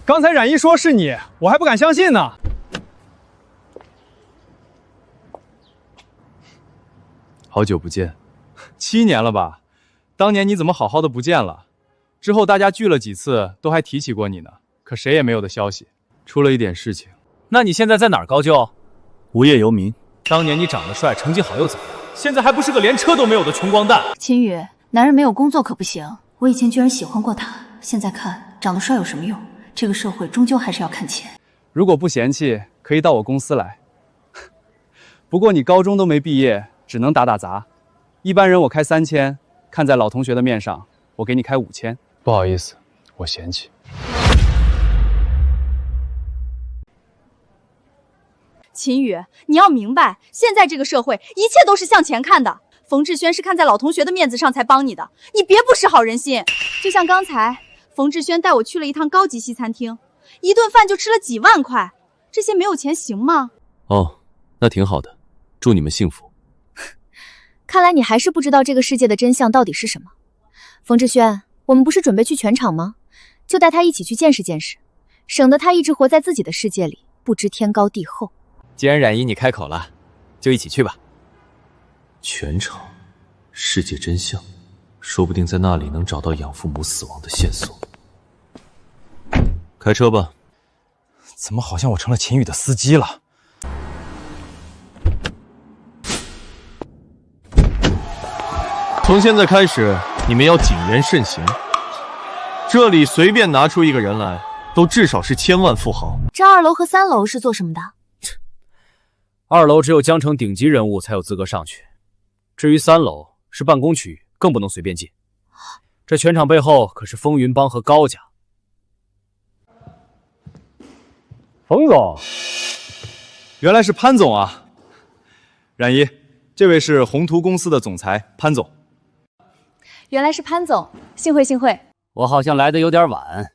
刚才冉一说是你，我还不敢相信呢。好久不见，7年了吧？当年你怎么好好的不见了？之后大家聚了几次，都还提起过你呢，可谁也没有的消息。出了一点事情。那你现在在哪儿高就？无业游民。当年你长得帅，成绩好又怎么样？现在还不是个连车都没有的穷光蛋。秦宇，男人没有工作可不行。我以前居然喜欢过他，现在看长得帅有什么用？这个社会终究还是要看钱。如果不嫌弃，可以到我公司来。不过你高中都没毕业，只能打打杂。一般人我开3000，看在老同学的面上，我给你开5000。不好意思，我嫌弃。秦宇，你要明白，现在这个社会一切都是向前看的。冯志轩是看在老同学的面子上才帮你的，你别不识好人心。就像刚才，冯志轩带我去了一趟高级西餐厅，一顿饭就吃了几万块，这些没有钱行吗？哦，那挺好的，祝你们幸福。看来你还是不知道这个世界的真相到底是什么。冯志轩，我们不是准备去全场吗？就带他一起去见识见识，省得他一直活在自己的世界里，不知天高地厚。既然冉姨你开口了，就一起去吧。全场，世界真相，说不定在那里能找到养父母死亡的线索。开车吧。怎么好像我成了秦宇的司机了？从现在开始，你们要谨言慎行。这里随便拿出一个人来，都至少是千万富豪。这2楼和3楼是做什么的？2楼只有江城顶级人物才有资格上去，至于3楼是办公区域，更不能随便进。这全场背后可是风云帮和高家。冯总，原来是潘总啊！冉姨，这位是宏图公司的总裁潘总。原来是潘总，幸会幸会。我好像来的有点晚，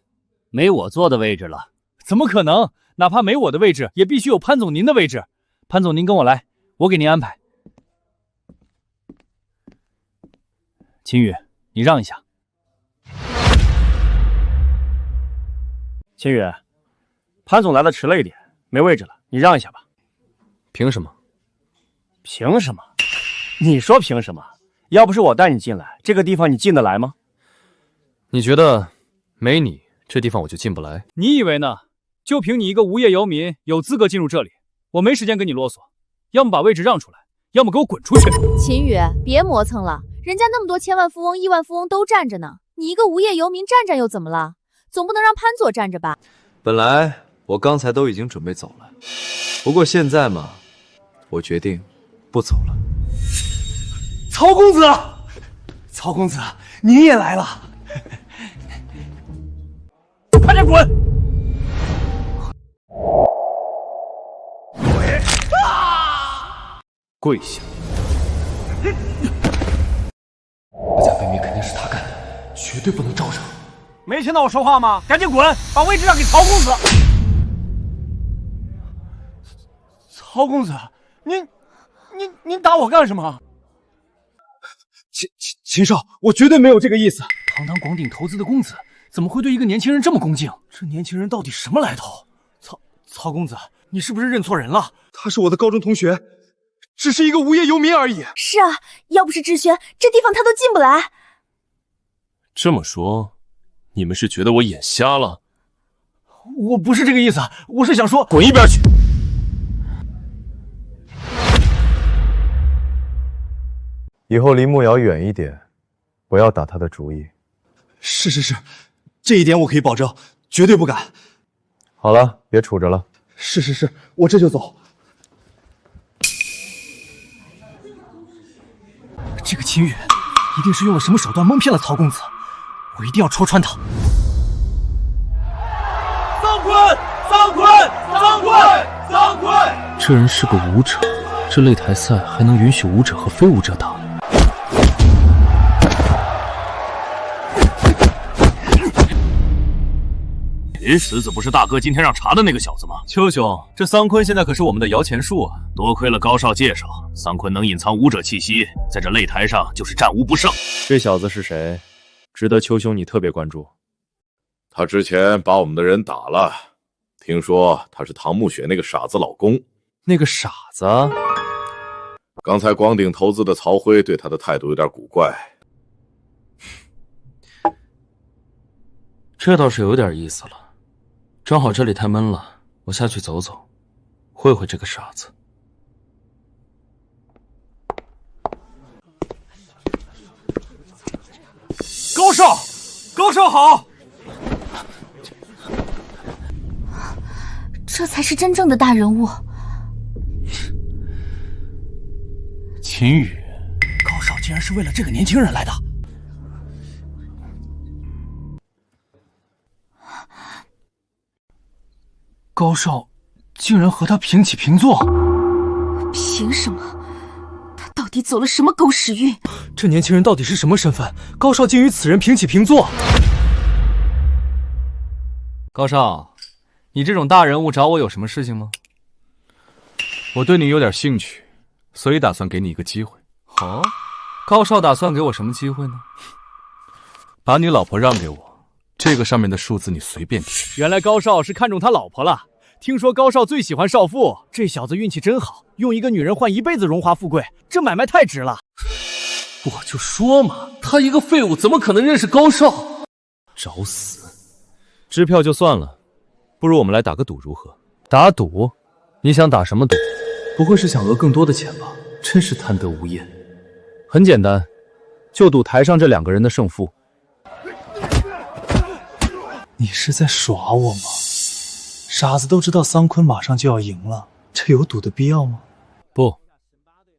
没我坐的位置了。怎么可能？哪怕没我的位置，也必须有潘总您的位置。潘总，您跟我来，我给您安排。秦宇，你让一下。秦宇，潘总来的迟了一点，没位置了，你让一下吧。凭什么？凭什么？你说凭什么？要不是我带你进来，这个地方你进得来吗？你觉得没你，这地方我就进不来？你以为呢？就凭你一个无业游民，有资格进入这里？我没时间跟你啰嗦，要么把位置让出来，要么给我滚出去。秦宇，别磨蹭了，人家那么多千万富翁、亿万富翁都站着呢，你一个无业游民站站又怎么了？总不能让潘总站着吧？本来我刚才都已经准备走了，不过现在嘛，我决定不走了。曹公子，曹公子，您也来了，快点滚！跪下！这家被灭肯定是他干的。绝对不能招惹。没听到我说话吗？赶紧滚，把位置让给曹公子。曹公子，您打我干什么？秦少，我绝对没有这个意思。堂堂广鼎投资的公子，怎么会对一个年轻人这么恭敬？这年轻人到底什么来头？曹公子，你是不是认错人了？他是我的高中同学，只是一个无业游民而已。是啊，要不是志轩，这地方他都进不来。这么说，你们是觉得我眼瞎了？我不是这个意思，我是想说，滚一边去！以后离慕瑶远一点，不要打他的主意。是，这一点我可以保证，绝对不敢。好了，别杵着了。是，我这就走。这个秦羽一定是用了什么手段蒙骗了曹公子，我一定要戳穿他。桑坤！这人是个武者，这擂台赛还能允许武者和非武者打？死不是大哥今天让查的那个小子吗？邱兄，这桑坤现在可是我们的摇钱树啊！多亏了高少介绍，桑坤能隐藏武者气息，在这擂台上就是战无不胜。这小子是谁？值得邱兄你特别关注。他之前把我们的人打了，听说他是唐慕雪那个傻子老公。那个傻子？刚才广鼎投资的曹辉对他的态度有点古怪。这倒是有点意思了。正好这里太闷了，我下去走走，会会这个傻子。高少好！这才是真正的大人物。秦羽，高少竟然是为了这个年轻人来的。高少竟然和他平起平坐，凭什么？他到底走了什么狗屎运？这年轻人到底是什么身份？高少竟与此人平起平坐。高少，你这种大人物找我有什么事情吗？我对你有点兴趣，所以打算给你一个机会。哦，高少打算给我什么机会呢？把你老婆让给我，这个上面的数字你随便填。原来高少是看中他老婆了。听说高少最喜欢少妇，这小子运气真好，用一个女人换一辈子荣华富贵，这买卖太值了。我就说嘛，他一个废物怎么可能认识高少？找死！支票就算了，不如我们来打个赌如何？打赌？你想打什么赌？不会是想讹更多的钱吧？真是贪得无厌。很简单，就赌台上这2个人的胜负。你是在耍我吗？傻子都知道桑坤马上就要赢了，这有赌的必要吗？不，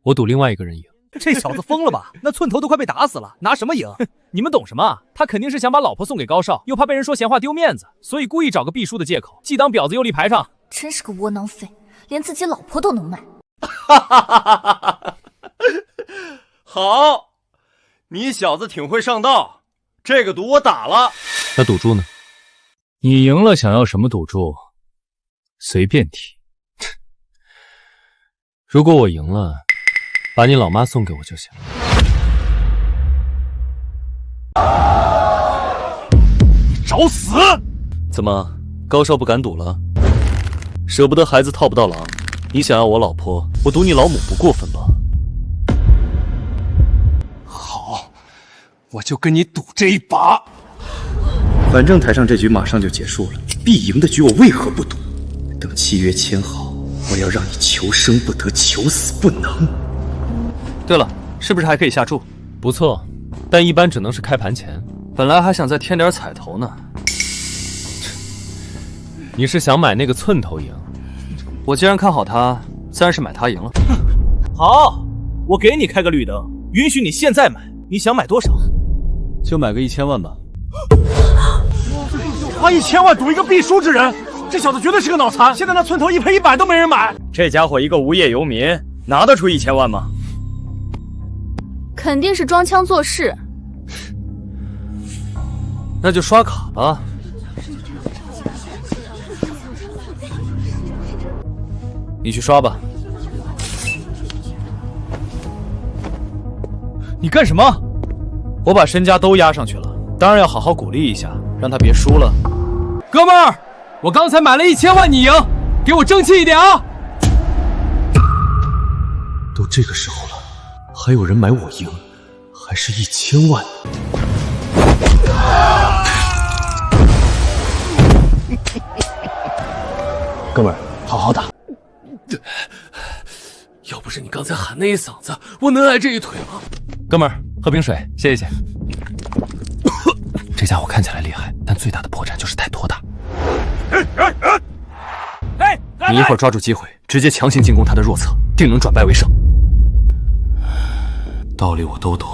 我赌另外一个人赢。这小子疯了吧？那寸头都快被打死了，拿什么赢？你们懂什么？他肯定是想把老婆送给高少，又怕被人说闲话丢面子，所以故意找个必输的借口，既当婊子又立排场。真是个窝囊废，连自己老婆都能卖。好，你小子挺会上道，这个赌我打了。那赌注呢？你赢了，想要什么赌注？随便提。如果我赢了，把你老妈送给我就行。你找死！怎么，高少不敢赌了？舍不得孩子套不到狼，你想要我老婆，我赌你老母不过分吧？好，我就跟你赌这一把。反正台上这局马上就结束了，必赢的局我为何不赌？等契约签好，我要让你求生不得，求死不能。对了，是不是还可以下注？不错，但一般只能是开盘前。本来还想再添点彩头呢。你是想买那个寸头赢？我既然看好他，自然是买他赢了。好，我给你开个绿灯，允许你现在买。你想买多少？就买个1000万吧。花1000万赌一个必输之人，这小子绝对是个脑残。现在那寸头1赔100都没人买。这家伙一个无业游民，拿得出1000万吗？肯定是装腔作势。那就刷卡吧。你去刷吧。你干什么？我把身家都押上去了，当然要好好鼓励一下，让他别输了。哥们儿，我刚才买了1000万，你赢，给我争气一点啊！都这个时候了，还有人买我赢，还是1000万。哥们儿，好好打。要不是你刚才喊那一嗓子，我能挨这一腿吗？哥们儿，喝瓶水，谢谢。这家伙看起来厉害，但最大的破绽就是太拖大。你一会儿抓住机会，直接强行进攻他的弱侧，定能转败为胜。道理我都懂，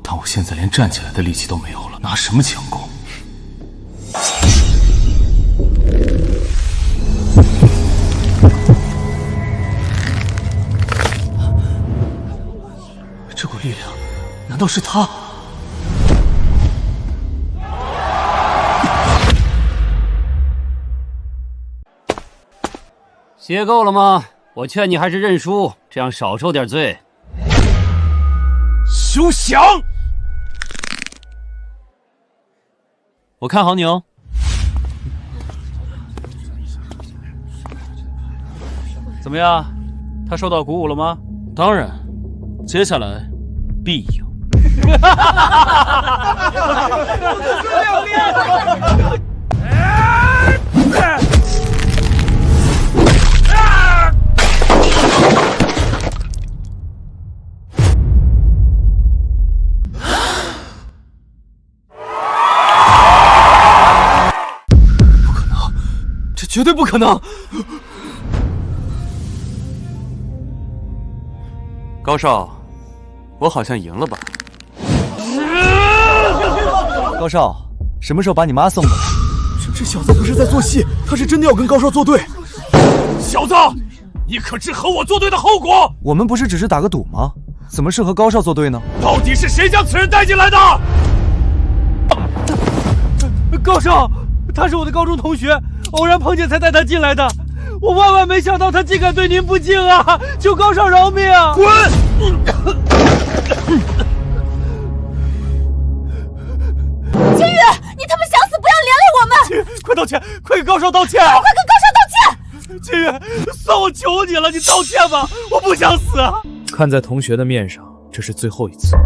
但我现在连站起来的力气都没有了，拿什么强攻？这股力量，难道是他？歇够了吗？我劝你还是认输，这样少受点罪。休想！我看好你哦。怎么样？他受到鼓舞了吗？当然，接下来必赢。绝对不可能！高少，我好像赢了吧？高少，什么时候把你妈送过来？这小子不是在做戏，他是真的要跟高少作对。小子，你可知和我作对的后果？我们不是只是打个赌吗？怎么是和高少作对呢？到底是谁将此人带进来的？高少，他是我的高中同学。偶然碰见才带他进来的，我万万没想到他竟敢对您不敬啊！求高少饶命啊！滚！金宇，你他妈想死不要连累我们！快道歉，快给高少道歉！快跟高少道歉！金宇，算我求你了，你道歉吧，我不想死。看在同学的面上，这是最后一次。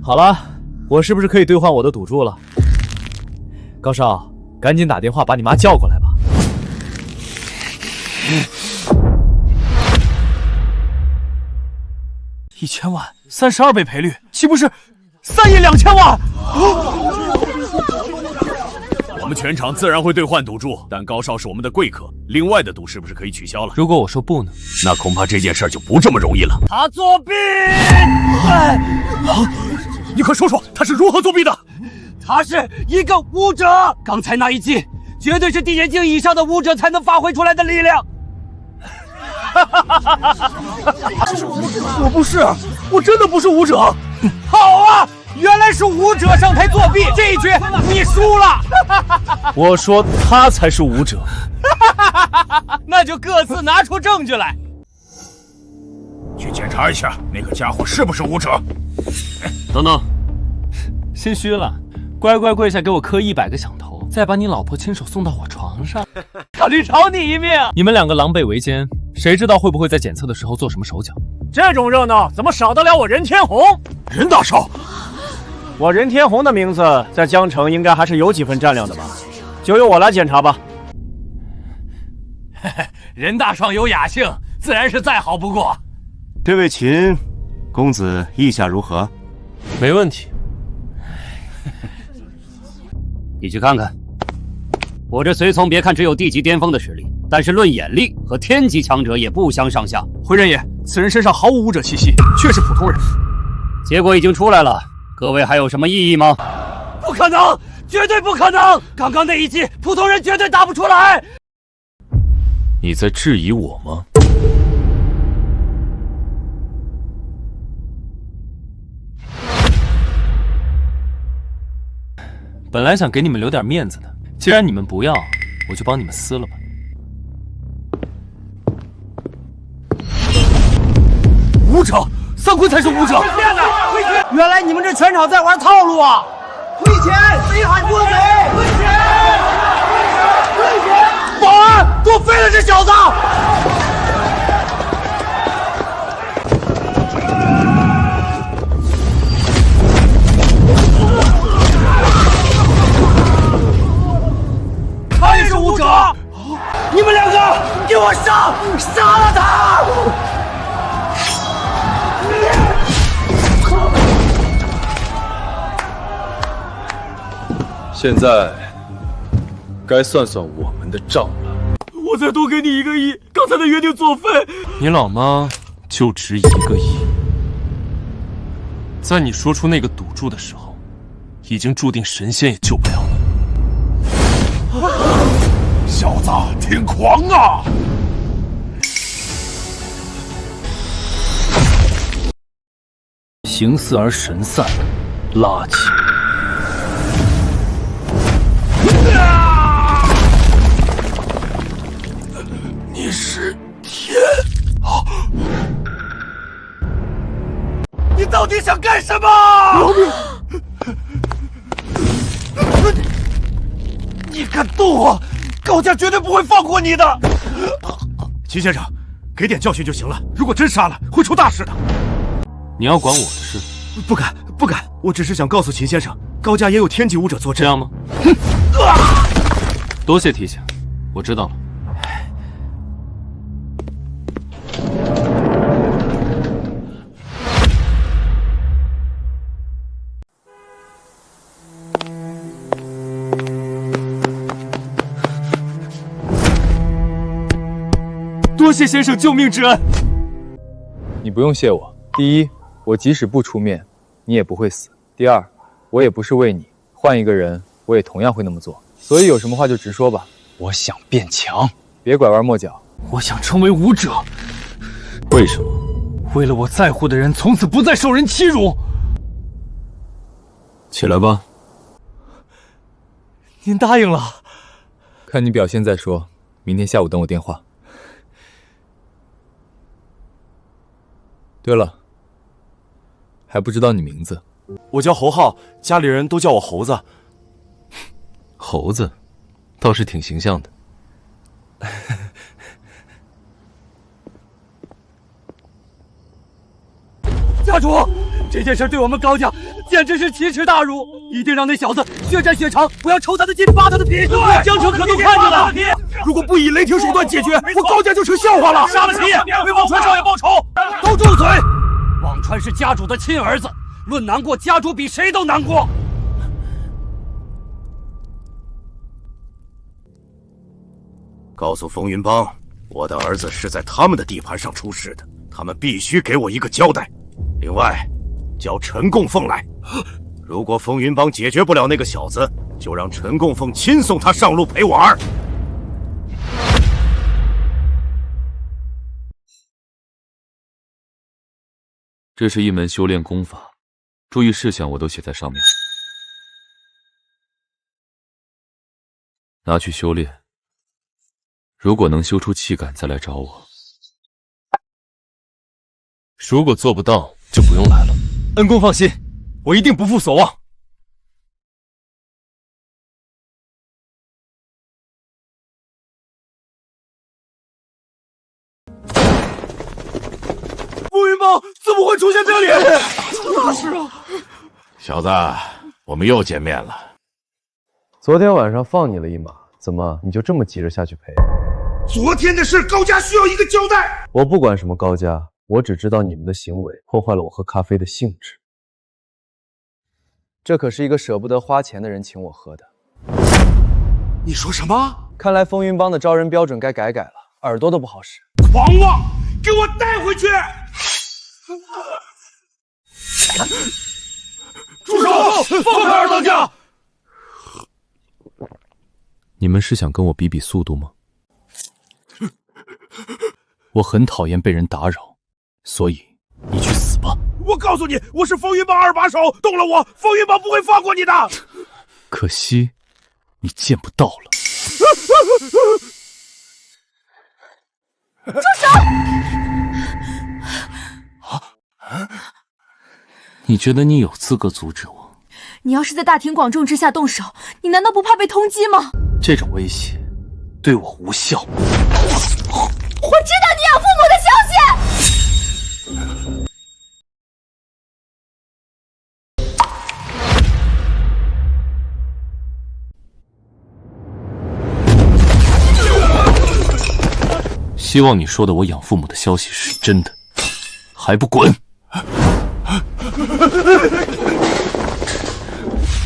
好了，我是不是可以兑换我的赌注了？高少，赶紧打电话把你妈叫过来吧。1000万，32倍赔率，岂不是3亿2千万？我们全场自然会兑换赌注，但高少是我们的贵客，另外的赌是不是可以取消了？如果我说不呢？那恐怕这件事就不这么容易了。他作弊！你快说说他是如何作弊的？他是一个武者，刚才那一击绝对是地眼境以上的武者才能发挥出来的力量。我不是，我真的不是武者。好啊，原来是武者上台作弊，这一局你输了。我说他才是武者。那就各自拿出证据来。去检查一下那个家伙是不是武者。等等，心虚了。乖乖跪下，给我磕100个响头，再把你老婆亲手送到我床上，考虑偿你一命。你们2个狼狈为奸，谁知道会不会在检测的时候做什么手脚？这种热闹怎么少得了我任天红？任大少，我任天红的名字在江城应该还是有几分占量的吧？就由我来检查吧。任大爽有雅兴，自然是再好不过。这位秦公子意下如何？没问题。你去看看，我这随从别看只有地级巅峰的实力，但是论眼力和天级强者也不相上下。回人也，此人身上毫无武者气息，确是普通人。结果已经出来了，各位还有什么异议吗？不可能，绝对不可能！刚刚那一击，普通人绝对打不出来。你在质疑我吗？本来想给你们留点面子的，既然你们不要，我就帮你们撕了吧。武者，三坤才是武者。原来你们这全场在玩套路啊！退钱，谁喊多贼？退钱！退钱！保安，给我废了这小子！他也是武者！你们两个，给我上！杀了他！现在该算算我们的账了。我再多给你1个亿，刚才的约定作废。你老妈就值1个亿。在你说出那个赌注的时候，已经注定神仙也救不了了。小子挺狂啊！形似而神散，垃圾。你是天你到底想干什么？饶命！你敢动我，高家绝对不会放过你的。齐先生，给点教训就行了。如果真杀了，会出大事的。你要管我的事？不敢，不敢。我只是想告诉秦先生，高家也有天级武者坐镇。这样吗？多谢提醒，我知道了。多谢先生救命之恩。你不用谢我。第一，我即使不出面，你也不会死。第二，我也不是为你，换一个人，我也同样会那么做。所以有什么话就直说吧。我想变强，别拐弯抹角。我想成为武者。为什么？为了我在乎的人从此不再受人欺辱。起来吧。您答应了。看你表现再说，明天下午等我电话。对了，还不知道你名字。我叫侯浩，家里人都叫我猴子。猴子，倒是挺形象的。家主，这件事对我们高家简直是奇耻大辱，一定让那小子血债血偿，不要抽他的筋扒他的皮。江城可都看着呢，如果不以雷霆手段解决，我高家就成笑话了。杀了秦野，为忘川少爷报仇。都住嘴！忘川是家主的亲儿子，论难过，家主比谁都难过。告诉风云帮，我的儿子是在他们的地盘上出事的，他们必须给我一个交代。另外，叫陈供奉来。如果风云帮解决不了那个小子，就让陈供奉亲送他上路陪我儿。这是一门修炼功法，注意事项我都写在上面，拿去修炼。如果能修出气感，再来找我。如果做不到，就不用来了。恩公放心，我一定不负所望。风云帮怎么会出现这里？出大事啊！小子，我们又见面了。昨天晚上放你了一马，怎么你就这么急着下去赔？昨天的事，高家需要一个交代。我不管什么高家，我只知道你们的行为破坏了我喝咖啡的兴致。这可是一个舍不得花钱的人请我喝的。你说什么？看来风云帮的招人标准该改改了，耳朵都不好使。狂妄！给我带回去！住手！放开二当家！你们是想跟我比比速度吗？我很讨厌被人打扰，所以你去死吧！我告诉你，我是风云帮二把手，动了我，风云帮不会放过你的。可惜你见不到了。住手！你觉得你有资格阻止我？你要是在大庭广众之下动手，你难道不怕被通缉吗？这种威胁对我无效。我知道你养父母的消息。希望你说的我养父母的消息是真的，还不滚！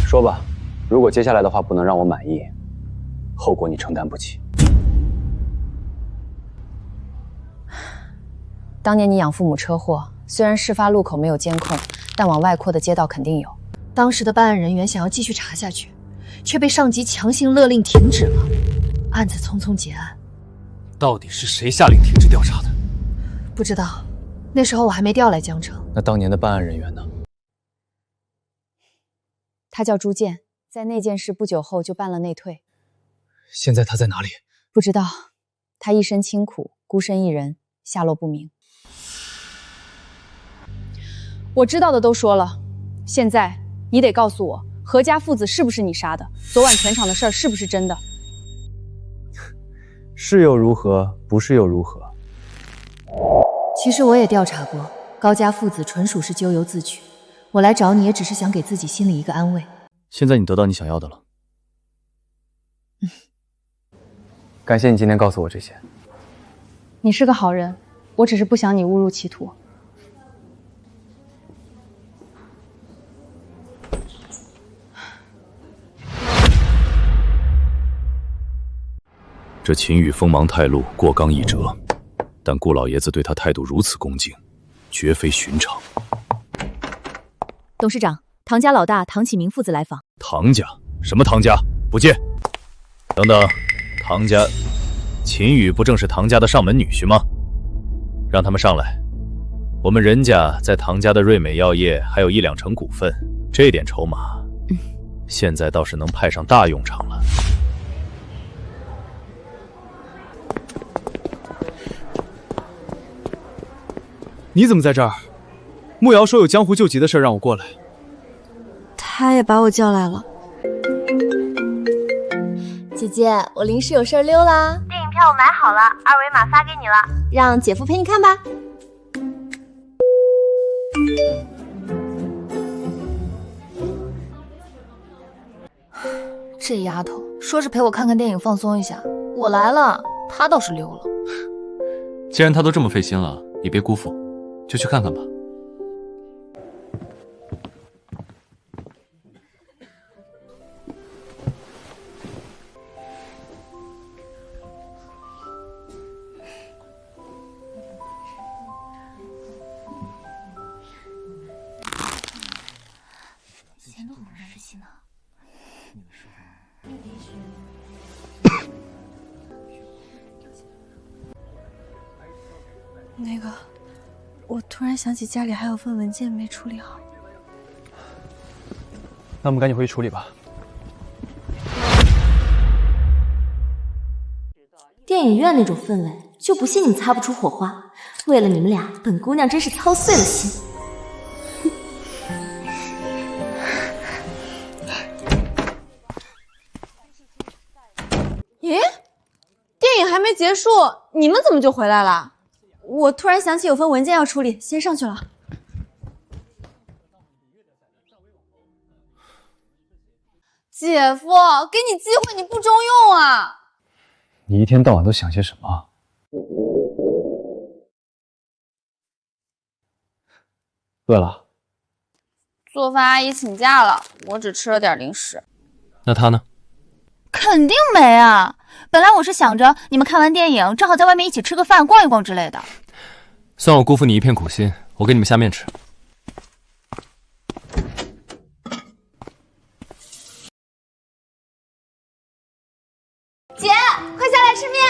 说吧，如果接下来的话不能让我满意，后果你承担不起。当年你养父母车祸，虽然事发路口没有监控，但往外扩的街道肯定有。当时的办案人员想要继续查下去，却被上级强行勒令停止了，案子匆匆结案。到底是谁下令停止调查的？不知道，那时候我还没调来江城。那当年的办案人员呢？他叫朱建，在那件事不久后就办了内退。现在他在哪里？不知道，他一身清苦，孤身一人，下落不明。我知道的都说了，现在你得告诉我，何家父子是不是你杀的？昨晚全场的事儿是不是真的？是又如何？不是又如何？其实我也调查过，高家父子纯属是咎由自取。我来找你也只是想给自己心里一个安慰。现在你得到你想要的了。感谢你今天告诉我这些。你是个好人，我只是不想你误入歧途。这秦羽锋芒太露，过刚易折，但顾老爷子对他态度如此恭敬，绝非寻常。董事长，唐家老大唐启明父子来访。唐家？什么唐家？不见。等等，唐家，秦羽不正是唐家的上门女婿吗？让他们上来。我们任家在唐家的瑞美药业还有1、2成股份，这点筹码，现在倒是能派上大用场了。你怎么在这儿？慕瑶说有江湖救急的事让我过来。他也把我叫来了。姐姐，我临时有事溜啦。电影票我买好了，二维码发给你了，让姐夫陪你看吧。这丫头说是陪我看看电影放松一下，我来了，她倒是溜了。既然他都这么费心了，也别辜负，就去看看吧。那个，我突然想起家里还有份文件没处理好。那我们赶紧回去处理吧。电影院那种氛围，就不信你们擦不出火花。为了你们俩，本姑娘真是操碎了心。咦，电影还没结束，你们怎么就回来了？我突然想起有份文件要处理，先上去了。姐夫，给你机会你不中用啊！你一天到晚都想些什么？饿了？做饭阿姨请假了，我只吃了点零食。那他呢？肯定没啊！本来我是想着你们看完电影，正好在外面一起吃个饭、逛一逛之类的。算我辜负你一片苦心，我给你们下面吃。姐，快下来吃面！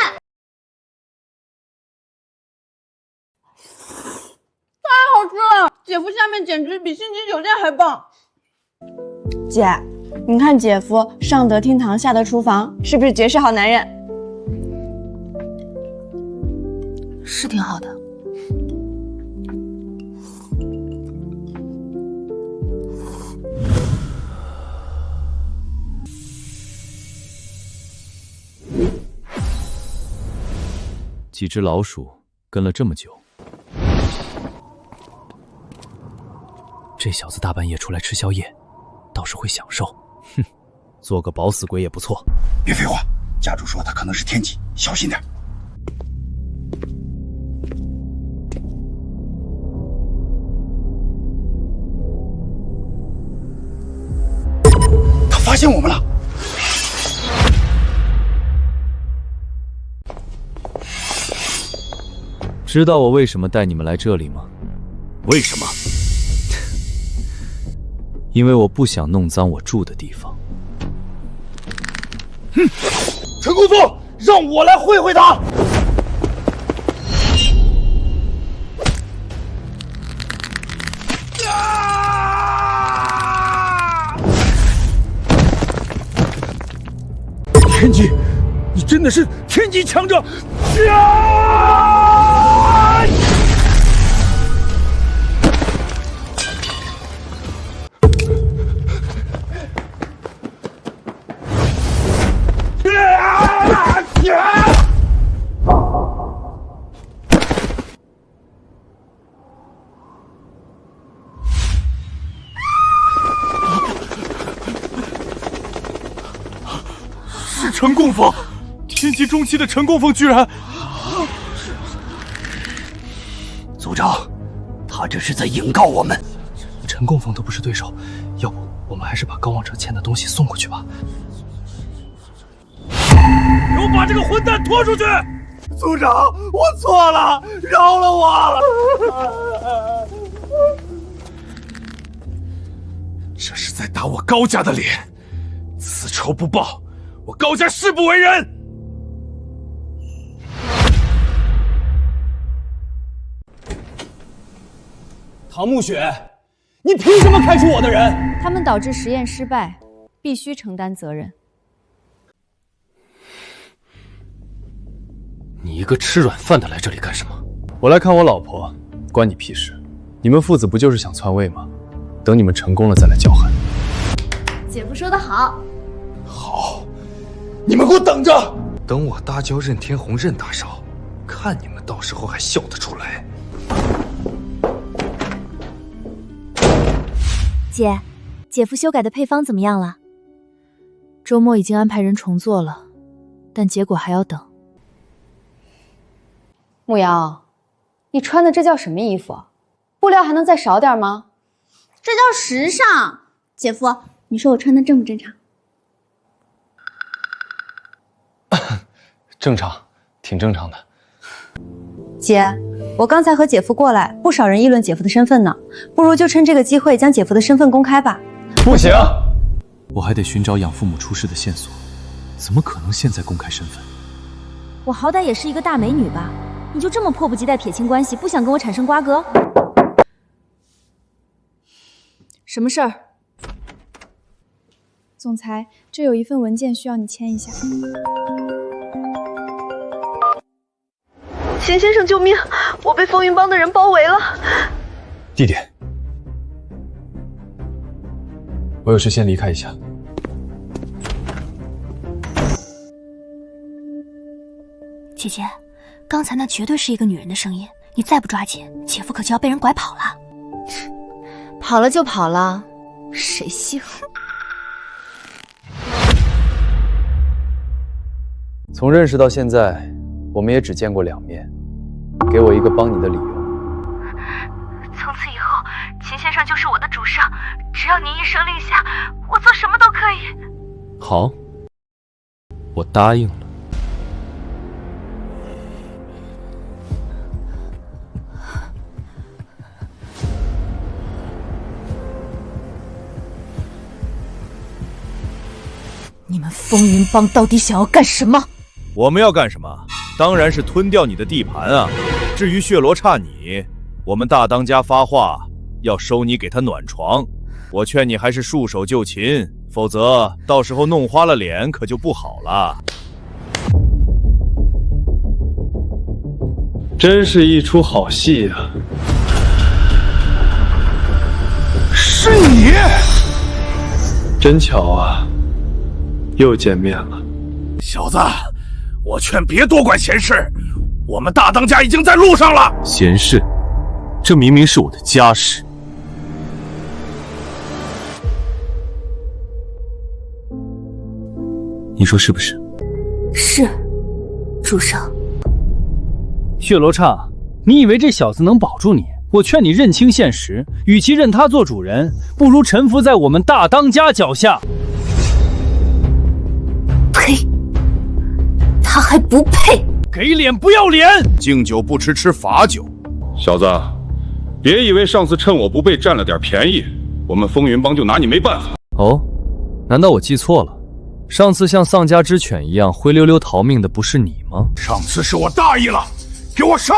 太好吃了，姐夫下面简直比星级酒店还棒。姐，你看姐夫上得厅堂，下得厨房，是不是绝世好男人？是挺好的。几只老鼠跟了这么久，这小子大半夜出来吃宵夜，倒是会享受。哼，做个饱死鬼也不错。别废话，家主说他可能是天机，小心点。他发现我们了。知道我为什么带你们来这里吗？为什么？因为我不想弄脏我住的地方。哼，陈公峰，让我来会会他。天机，你真的是天机强者！是陈供奉，天机中期的陈供奉居然……族长，他这是在警告我们。陈供奉都不是对手，要不我们还是把高望者欠的东西送过去吧。给我把这个混蛋拖出去！族长，我错了，饶了我！这是在打我高家的脸，此仇不报，我高家誓不为人！唐暮雪，你凭什么开除我的人？他们导致实验失败，必须承担责任。你一个吃软饭的来这里干什么？我来看我老婆，关你屁事！你们父子不就是想篡位吗？等你们成功了再来叫喊。姐夫说得好。好，你们给我等着！等我搭交任天红任大少，看你们到时候还笑得出来。姐，姐夫修改的配方怎么样了？周末已经安排人重做了，但结果还要等。慕瑶，你穿的这叫什么衣服？布料还能再少点吗？这叫时尚。姐夫，你说我穿的正不正常？正常，挺正常的。姐，我刚才和姐夫过来，不少人议论姐夫的身份呢，不如就趁这个机会将姐夫的身份公开吧。不行，我还得寻找养父母出事的线索，怎么可能现在公开身份？我好歹也是一个大美女吧，你就这么迫不及待撇清关系，不想跟我产生瓜葛？什么事儿？总裁，这有一份文件需要你签一下。秦先生，救命！我被风云帮的人包围了。弟弟，我有事先离开一下。姐姐，刚才那绝对是一个女人的声音，你再不抓紧，姐夫可就要被人拐跑了。跑了就跑了，谁信？从认识到现在，我们也只见过2面，给我一个帮你的理由。从此以后，秦先生就是我的主上，只要您一声令下，我做什么都可以。好，我答应了。你们风云帮到底想要干什么？我们要干什么？当然是吞掉你的地盘啊！至于血罗刹你，我们大当家发话要收你给他暖床，我劝你还是束手就擒，否则到时候弄花了脸可就不好了。真是一出好戏呀！是你，真巧啊，又见面了。小子，我劝别多管闲事，我们大当家已经在路上了。闲事，这明明是我的家事。你说是不是？是，主上。血罗刹，你以为这小子能保住你？我劝你认清现实，与其认他做主人，不如臣服在我们大当家脚下。呸！他还不配！给脸不要脸！敬酒不吃吃罚酒。小子，别以为上次趁我不备占了点便宜，我们风云帮就拿你没办法。哦，难道我记错了？上次像丧家之犬一样灰溜溜逃命的不是你吗？上次是我大意了，给我杀！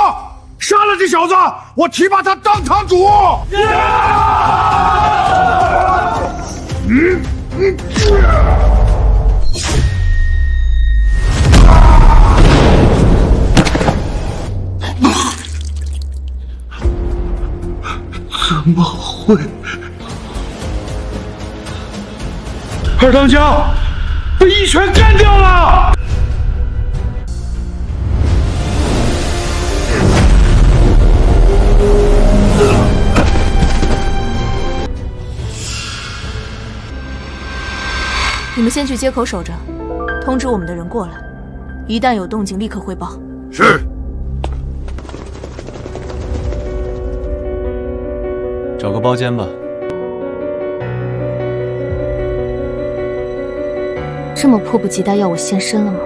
杀了这小子，我提拔他当堂主。怎么会？二当家被一拳干掉了！你们先去街口守着，通知我们的人过来，一旦有动静立刻汇报。是。找个包间吧。这么迫不及待要我现身了吗？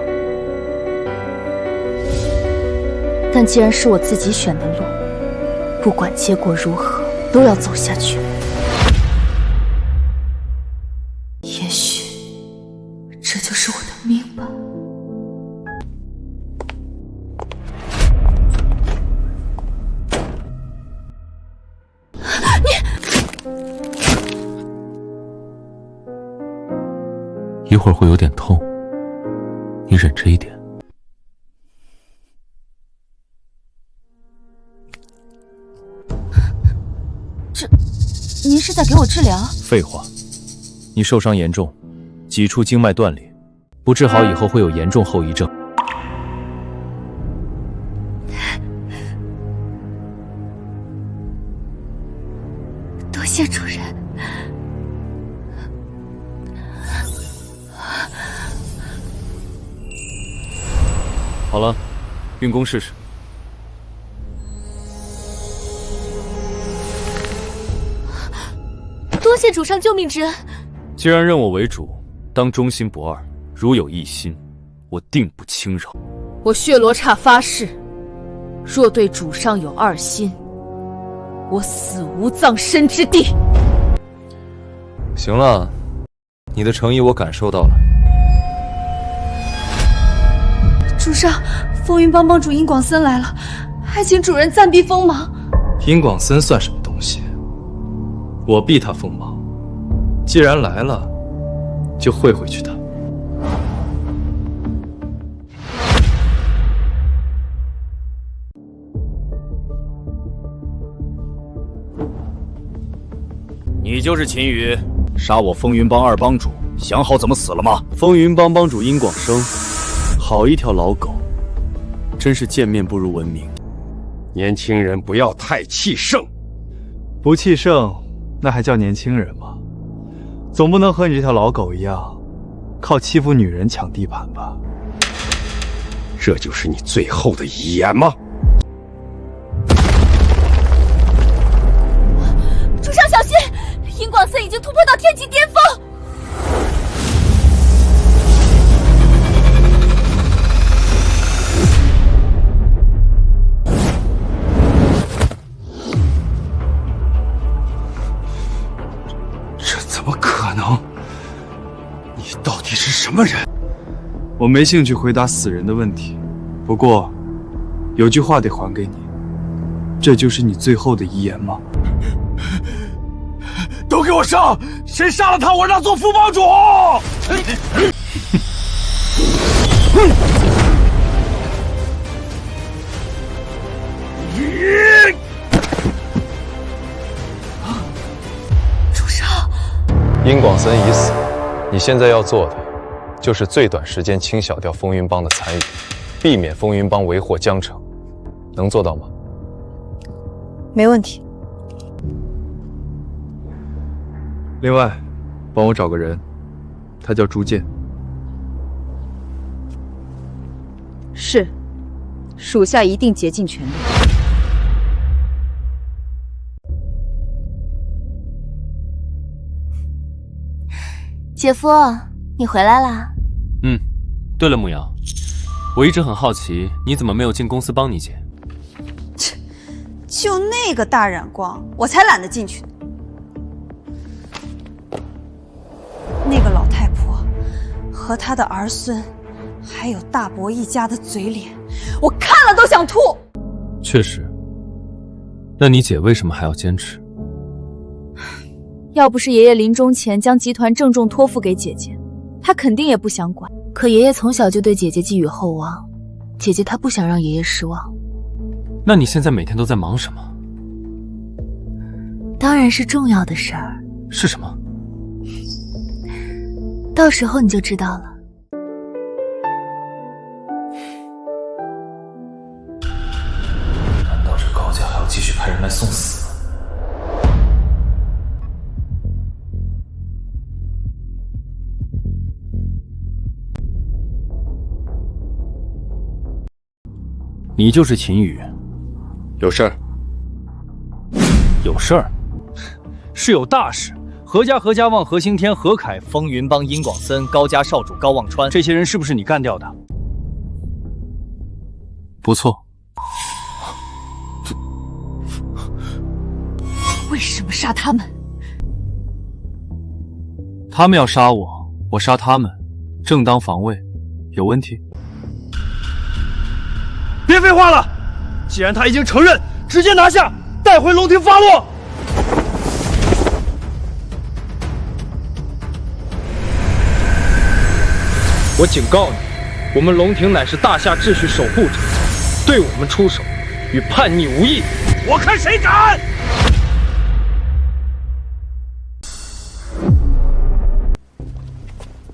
但既然是我自己选的路，不管结果如何，都要走下去。也许，这就是我的命吧。一会儿会有点痛，你忍着一点。您是在给我治疗？废话，你受伤严重，几处经脉断裂，不治好以后会有严重后遗症。多谢主人。好了，运功试试。多谢主上救命之恩。既然认我为主，当忠心不二，如有异心，我定不轻饶。我血罗刹发誓，若对主上有二心，我死无葬身之地。行了，你的诚意我感受到了。主上，风云帮帮主殷广森来了，还请主人暂避锋芒。殷广森算什么东西？我避他锋芒，既然来了，就会回去的。你就是秦羽，杀我风云帮二帮主，想好怎么死了吗？风云帮帮主殷广生，好一条老狗，真是见面不如闻名。年轻人不要太气盛，不气盛，那还叫年轻人吗？总不能和你这条老狗一样，靠欺负女人抢地盘吧？这就是你最后的遗言吗？主上小心，殷广森已经突破到天级巅峰。这怎么可能？你到底是什么人？我没兴趣回答死人的问题，不过，有句话得还给你，这就是你最后的遗言吗？都给我上！谁杀了他，我让他做副帮主！主上，殷广森已死，你现在要做的，就是最短时间清小掉风云帮的残余，避免风云帮为祸江城，能做到吗？没问题。另外，帮我找个人，他叫朱剑。是，属下一定竭尽全力。姐夫，你回来啦？对了，牧瑶，我一直很好奇，你怎么没有进公司帮你姐？就那个大染缸，我才懒得进去呢。那个老太婆和她的儿孙，还有大伯一家的嘴脸，我看了都想吐。确实，那你姐为什么还要坚持？要不是爷爷临终前将集团郑重托付给姐姐，她肯定也不想管。可爷爷从小就对姐姐寄予厚望，姐姐她不想让爷爷失望。那你现在每天都在忙什么？当然是重要的事儿。是什么？到时候你就知道了。难道这高家还要继续派人来送死？你就是秦羽，有事儿？有事儿？是有大事。何家旺、何兴天、何凯、风云帮、殷广森、高家少主高望川，这些人是不是你干掉的？不错。为什么杀他们？他们要杀我，我杀他们，正当防卫，有问题？别废话了，既然他已经承认，直接拿下，带回龙庭发落。我警告你，我们龙庭乃是大夏秩序守护者，对我们出手，与叛逆无异。我看谁敢！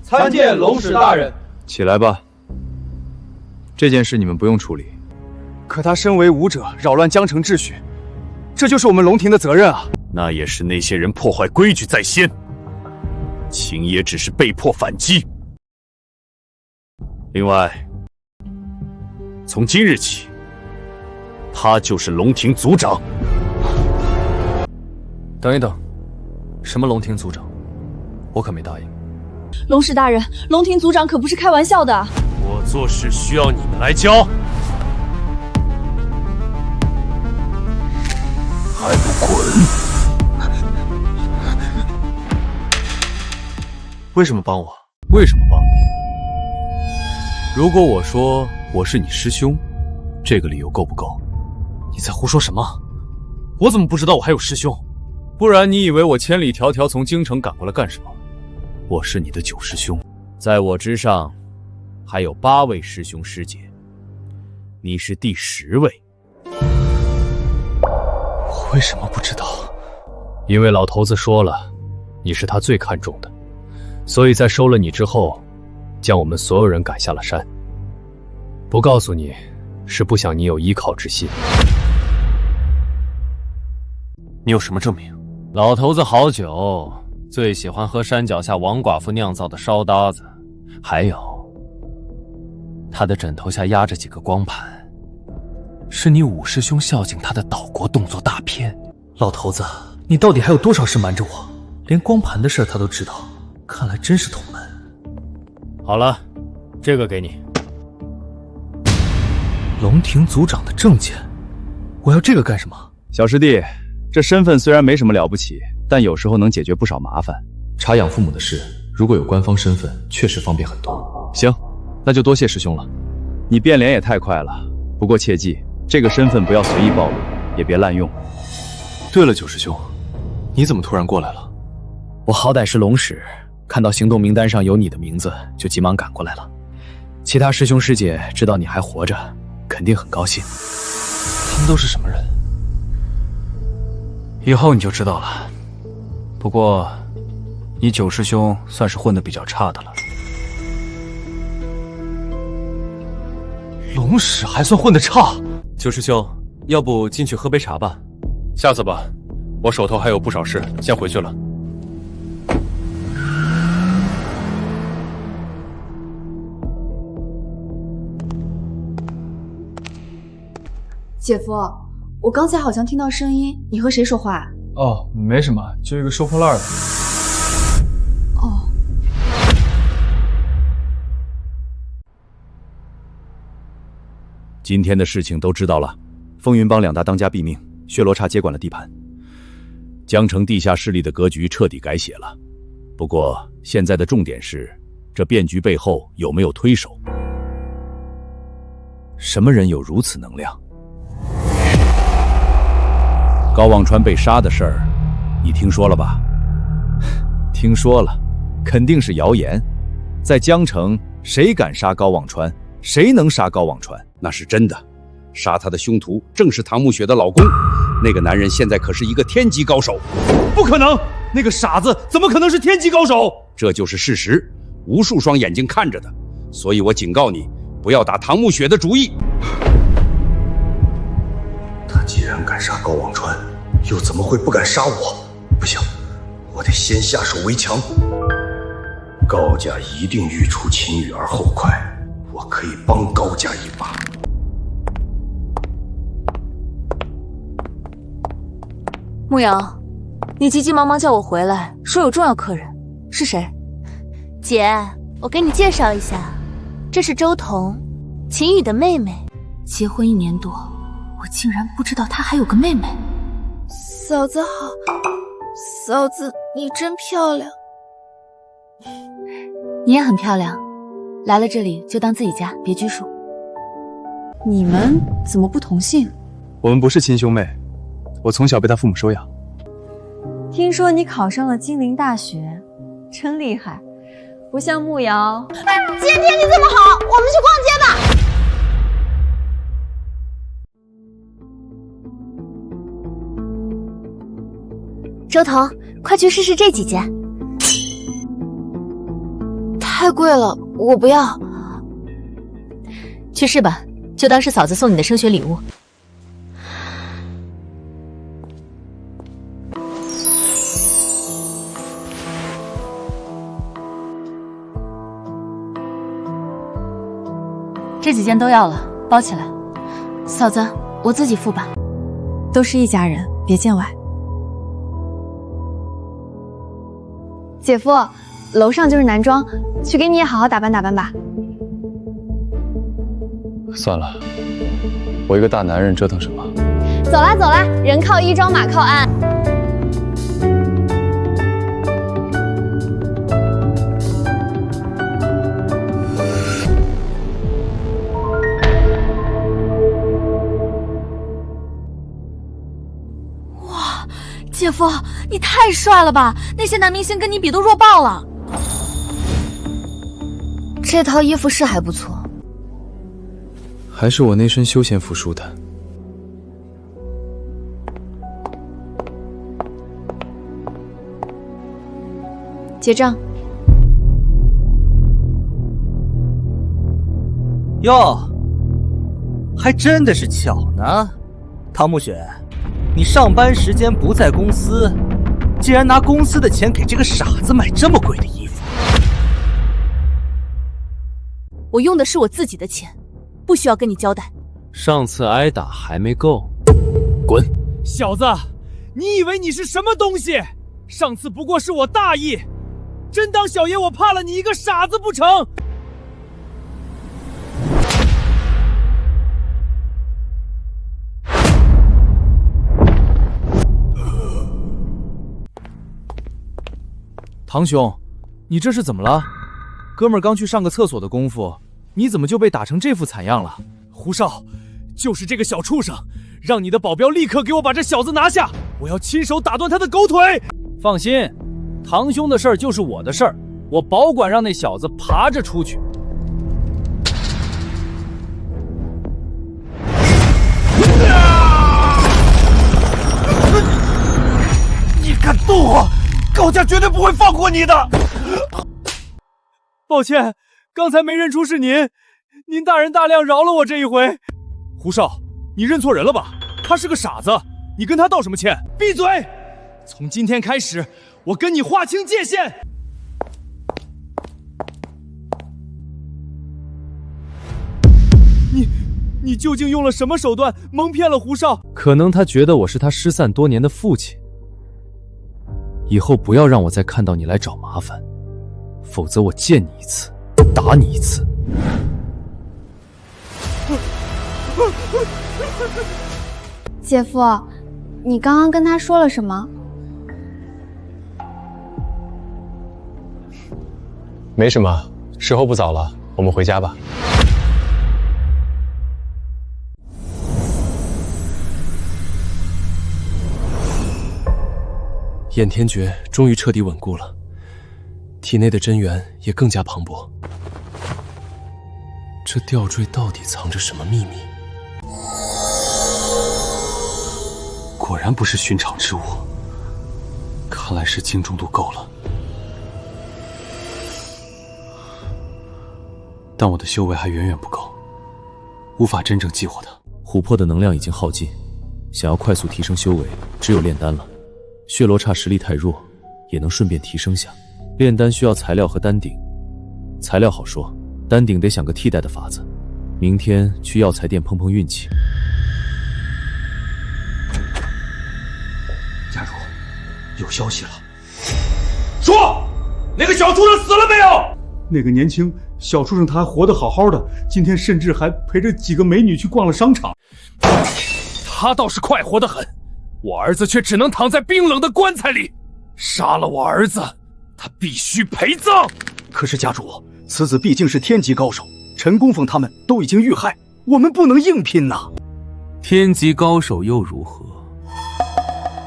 参见龙使大人。起来吧，这件事你们不用处理。可他身为武者，扰乱江城秩序，这就是我们龙庭的责任啊！那也是那些人破坏规矩在先，秦也只是被迫反击。另外，从今日起，他就是龙庭族长。等一等，什么龙庭族长？我可没答应。龙使大人，龙庭族长可不是开玩笑的。我做事需要你们来教，还不滚！为什么帮我？为什么帮你？如果我说我是你师兄，这个理由够不够？你在胡说什么？我怎么不知道我还有师兄？不然你以为我千里迢迢从京城赶过来干什么？我是你的九师兄，在我之上还有8位师兄师姐，你是第10位。我为什么不知道？因为老头子说了，你是他最看重的，所以在收了你之后，将我们所有人赶下了山。不告诉你，是不想你有依靠之心。你有什么证明？老头子好酒，最喜欢喝山脚下王寡妇酿造的烧搭子，还有他的枕头下压着几个光盘，是你五师兄孝敬他的岛国动作大片。老头子，你到底还有多少事瞒着我？连光盘的事他都知道，看来真是同门。好了，这个给你。龙庭族长的证件，我要这个干什么？小师弟，这身份虽然没什么了不起，但有时候能解决不少麻烦。查养父母的事，如果有官方身份，确实方便很多。行，那就多谢师兄了。你变脸也太快了，不过切记，这个身份不要随意暴露，也别滥用。对了，九师兄，你怎么突然过来了？我好歹是龙使，看到行动名单上有你的名字，就急忙赶过来了。其他师兄师姐知道你还活着，肯定很高兴。他们都是什么人？以后你就知道了。不过，你九师兄算是混得比较差的了。龙使还算混得差？九师兄，要不进去喝杯茶吧？下次吧，我手头还有不少事，先回去了。姐夫，我刚才好像听到声音，你和谁说话啊？哦，没什么，就一个收破烂的。哦。今天的事情都知道了，风云帮两大当家毙命，血罗刹接管了地盘，江城地下势力的格局彻底改写了。不过现在的重点是，这变局背后有没有推手？什么人有如此能量？高望川被杀的事儿，你听说了吧？听说了，肯定是谣言。在江城，谁敢杀高望川？谁能杀高望川？那是真的。杀他的凶徒正是唐慕雪的老公，那个男人现在可是一个天级高手。不可能，那个傻子怎么可能是天级高手？这就是事实，无数双眼睛看着的。所以我警告你，不要打唐慕雪的主意。他既然敢杀高望川，又怎么会不敢杀我？不行，我得先下手为强。高家一定欲除秦羽而后快，我可以帮高家一把。牧瑶，你急急忙忙叫我回来，说有重要客人，是谁？姐，我给你介绍一下，这是周彤，秦羽的妹妹。结婚1年多，我竟然不知道她还有个妹妹。嫂子好，嫂子你真漂亮。你也很漂亮，来了这里就当自己家，别拘束。你们怎么不同姓？我们不是亲兄妹，我从小被他父母收养。听说你考上了金陵大学，真厉害，不像慕瑶。今天天气这么好，我们去逛街吧。周彤，快去试试这几件。太贵了，我不要。去试吧，就当是嫂子送你的升学礼物。这几件都要了，包起来。嫂子，我自己付吧。都是一家人，别见外。姐夫，楼上就是男装，去给你也好好打扮打扮吧。算了，我一个大男人折腾什么？走啦走啦，人靠衣装，马靠鞍。哇，姐夫，你太帅了吧！那些男明星跟你比都弱爆了。这套衣服是还不错。还是我那身休闲服输的。结账。哟，还真的是巧呢。唐慕雪，你上班时间不在公司，竟然拿公司的钱给这个傻子买这么贵的衣服。我用的是我自己的钱，不需要跟你交代。上次挨打还没够，滚！小子，你以为你是什么东西？上次不过是我大意，真当小爷我怕了你一个傻子不成？唐兄，你这是怎么了？哥们儿刚去上个厕所的功夫，你怎么就被打成这副惨样了？胡少，就是这个小畜生，让你的保镖立刻给我把这小子拿下，我要亲手打断他的狗腿。放心，堂兄的事儿就是我的事儿，我保管让那小子爬着出去。你敢动我，高家绝对不会放过你的！抱歉，刚才没认出是您，您大人大量，饶了我这一回。胡少，你认错人了吧？他是个傻子，你跟他道什么歉？闭嘴！从今天开始，我跟你划清界限。你究竟用了什么手段蒙骗了胡少？可能他觉得我是他失散多年的父亲。以后不要让我再看到你来找麻烦，否则我见你一次，打你一次。姐夫，你刚刚跟他说了什么？没什么，时候不早了，我们回家吧。眼天诀终于彻底稳固了，体内的真元也更加磅礴。这吊坠到底藏着什么秘密？果然不是寻常之物，看来是精中度够了。但我的修为还远远不够，无法真正激活它。琥珀的能量已经耗尽，想要快速提升修为，只有炼丹了。血罗刹实力太弱，也能顺便提升下。炼丹需要材料和丹鼎，材料好说，丹鼎得想个替代的法子。明天去药材店碰碰运气。家主，有消息了。说，那个小畜生死了没有？那个年轻小畜生他还活得好好的，今天甚至还陪着几个美女去逛了商场。他倒是快活得很，我儿子却只能躺在冰冷的棺材里。杀了我儿子，他必须陪葬。可是家主，此子毕竟是天级高手，陈供奉他们都已经遇害，我们不能硬拼呐。天级高手又如何？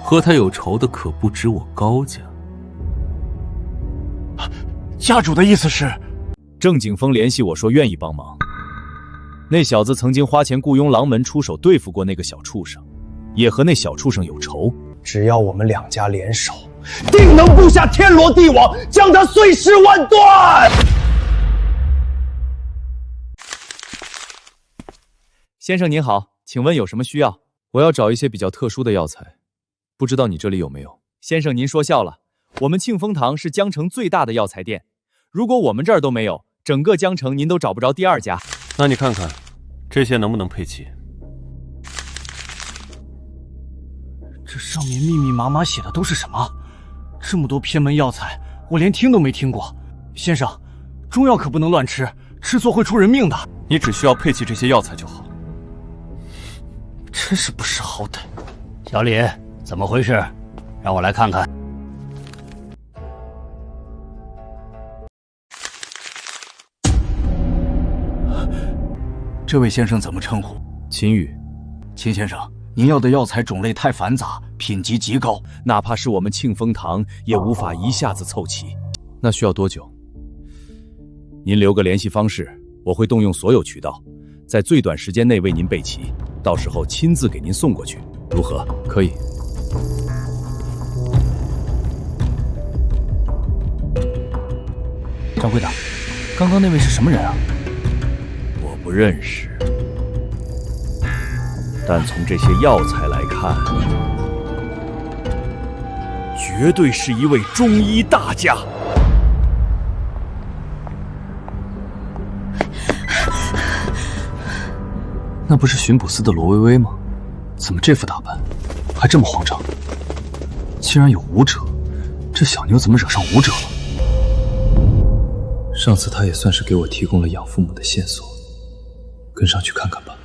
和他有仇的可不止我高家。家主的意思是，郑景峰联系我说愿意帮忙。那小子曾经花钱雇佣狼门出手对付过那个小畜生，也和那小畜生有仇。只要我们两家联手，定能布下天罗地网，将他碎尸万段。先生您好，请问有什么需要？我要找一些比较特殊的药材，不知道你这里有没有？先生您说笑了，我们庆丰堂是江城最大的药材店，如果我们这儿都没有，整个江城您都找不着第二家。那你看看，这些能不能配齐？这上面密密麻麻写的都是什么？这么多偏门药材，我连听都没听过。先生，中药可不能乱吃，吃错会出人命的。你只需要配齐这些药材就好。真是不识好歹。小李，怎么回事？让我来看看。这位先生怎么称呼？秦羽。秦先生，您要的药材种类太繁杂，品级极高，哪怕是我们庆丰堂也无法一下子凑齐。那需要多久？您留个联系方式，我会动用所有渠道，在最短时间内为您备齐，到时候亲自给您送过去，如何？可以。掌柜的，刚刚那位是什么人啊？我不认识，但从这些药材来看，绝对是一位中医大家。那不是巡捕司的罗薇薇吗？怎么这副打扮，还这么慌张？既然有武者，这小妞怎么惹上武者了？上次她也算是给我提供了养父母的线索，跟上去看看吧。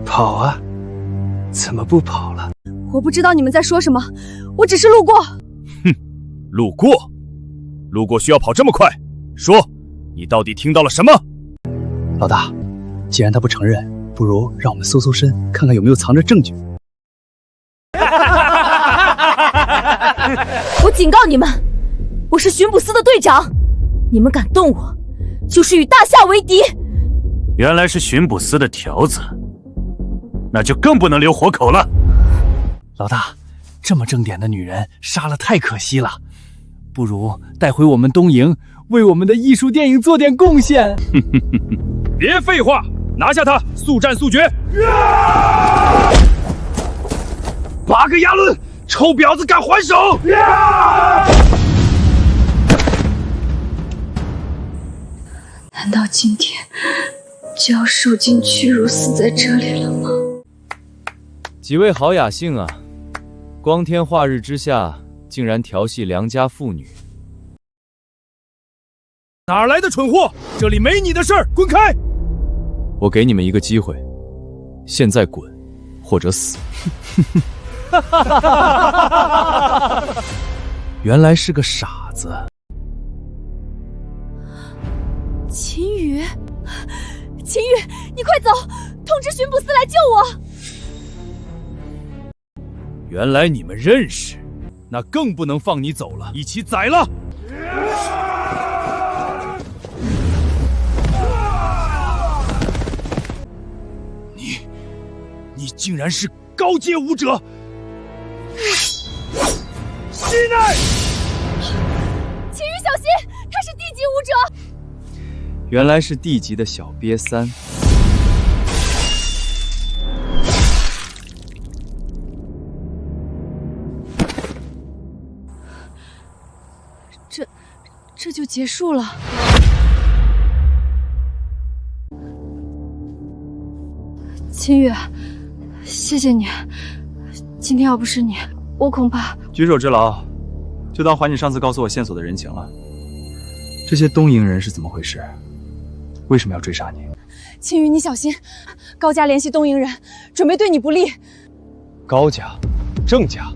跑啊，走！怎么不跑了？我不知道你们在说什么，我只是路过。哼，路过？路过需要跑这么快？说，你到底听到了什么？老大，既然他不承认，不如让我们搜搜身，看看有没有藏着证据。我警告你们，我是巡捕司的队长，你们敢动我，就是与大夏为敌。原来是巡捕司的条子，那就更不能留活口了。老大，这么正点的女人杀了太可惜了，不如带回我们东营，为我们的艺术电影做点贡献。别废话，拿下他，速战速决！八个亚伦，臭婊子敢还手！难道今天就要受尽屈辱死在这里了吗？几位好雅兴啊！光天化日之下，竟然调戏良家妇女，哪来的蠢货？这里没你的事儿，滚开！我给你们一个机会，现在滚，或者死。原来是个傻子。秦羽，秦羽，你快走，通知巡捕司来救我！原来你们认识，那更不能放你走了，一起宰了！你竟然是高阶武者！西奈，秦羽小心，他是地级武者。原来是地级的小瘪三。这就结束了。秦羽，谢谢你。今天要不是你，我恐怕……举手之劳，就当还你上次告诉我线索的人情了。这些东瀛人是怎么回事？为什么要追杀你？秦羽，你小心，高家联系东瀛人，准备对你不利。高家、郑家，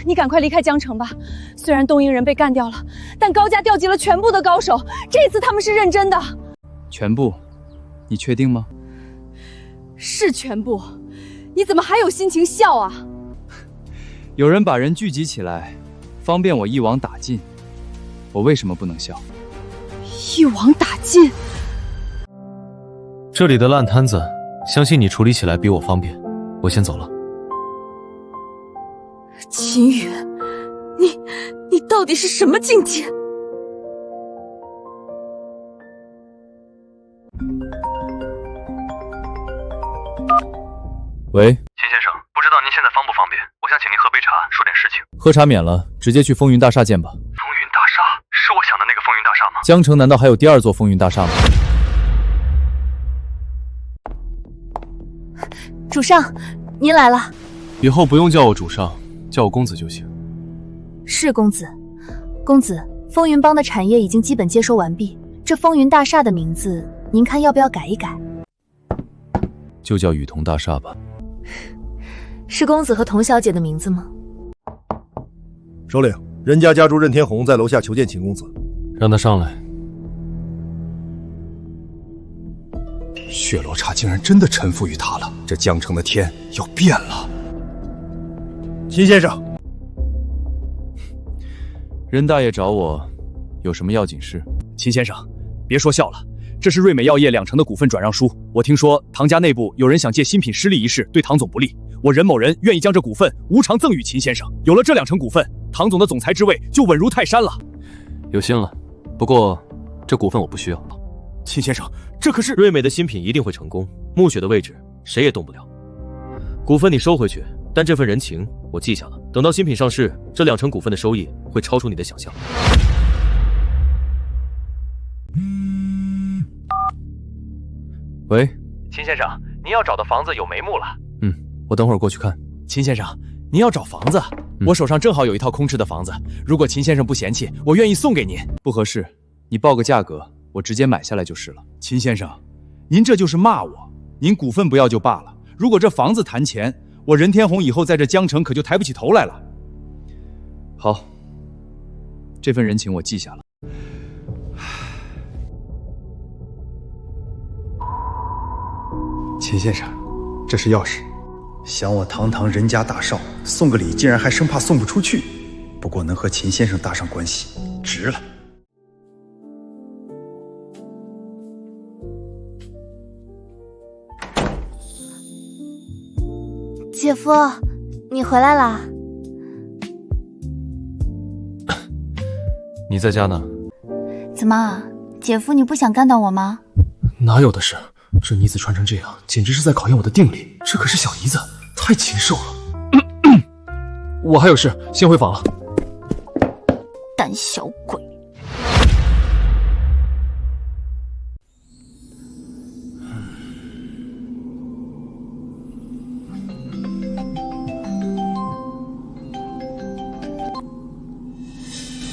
你赶快离开江城吧。虽然东瀛人被干掉了，但高家调集了全部的高手，这次他们是认真的。全部？你确定吗？是全部。你怎么还有心情笑啊？有人把人聚集起来，方便我一网打尽。我为什么不能笑？一网打尽？这里的烂摊子，相信你处理起来比我方便。我先走了。秦羽，你到底是什么境界？喂，秦先生，不知道您现在方不方便？我想请您喝杯茶，说点事情。喝茶免了，直接去风云大厦见吧。风云大厦是我想的那个风云大厦吗？江城难道还有第二座风云大厦吗？主上，您来了。以后不用叫我主上，叫我公子就行。是公子。公子，风云帮的产业已经基本接收完毕，这风云大厦的名字，您看要不要改一改？就叫雨桐大厦吧。是公子和童小姐的名字吗？首领，任家家主任天红在楼下求见秦公子。让他上来。血罗刹竟然真的臣服于他了，这江城的天要变了。秦先生，任大爷找我，有什么要紧事？秦先生，别说笑了，这是瑞美药业2成的股份转让书。我听说唐家内部有人想借新品失利一事对唐总不利，我任某人愿意将这股份无偿赠与秦先生。有了这2成股份，唐总的总裁之位就稳如泰山了。有心了，不过这股份我不需要。秦先生，这可是瑞美的新品一定会成功，暮雪的位置谁也动不了。股份你收回去，但这份人情我记下了。等到新品上市，这2成股份的收益会超出你的想象。喂，秦先生，您要找的房子有眉目了。我等会儿过去看。秦先生，您要找房子？我手上正好有一套空置的房子，如果秦先生不嫌弃，我愿意送给您。不合适，你报个价格，我直接买下来就是了。秦先生，您这就是骂我。您股份不要就罢了，如果这房子谈钱，我任天红以后在这江城可就抬不起头来了。好，这份人情我记下了。秦先生，这是钥匙。想我堂堂人家大少，送个礼竟然还生怕送不出去。不过能和秦先生搭上关系，值了。姐夫，你回来啦？你在家呢？怎么，姐夫你不想干倒我吗？哪有的事，这妮子穿成这样，简直是在考验我的定力。这可是小姨子，太禽兽了。我还有事，先回房了。胆小鬼！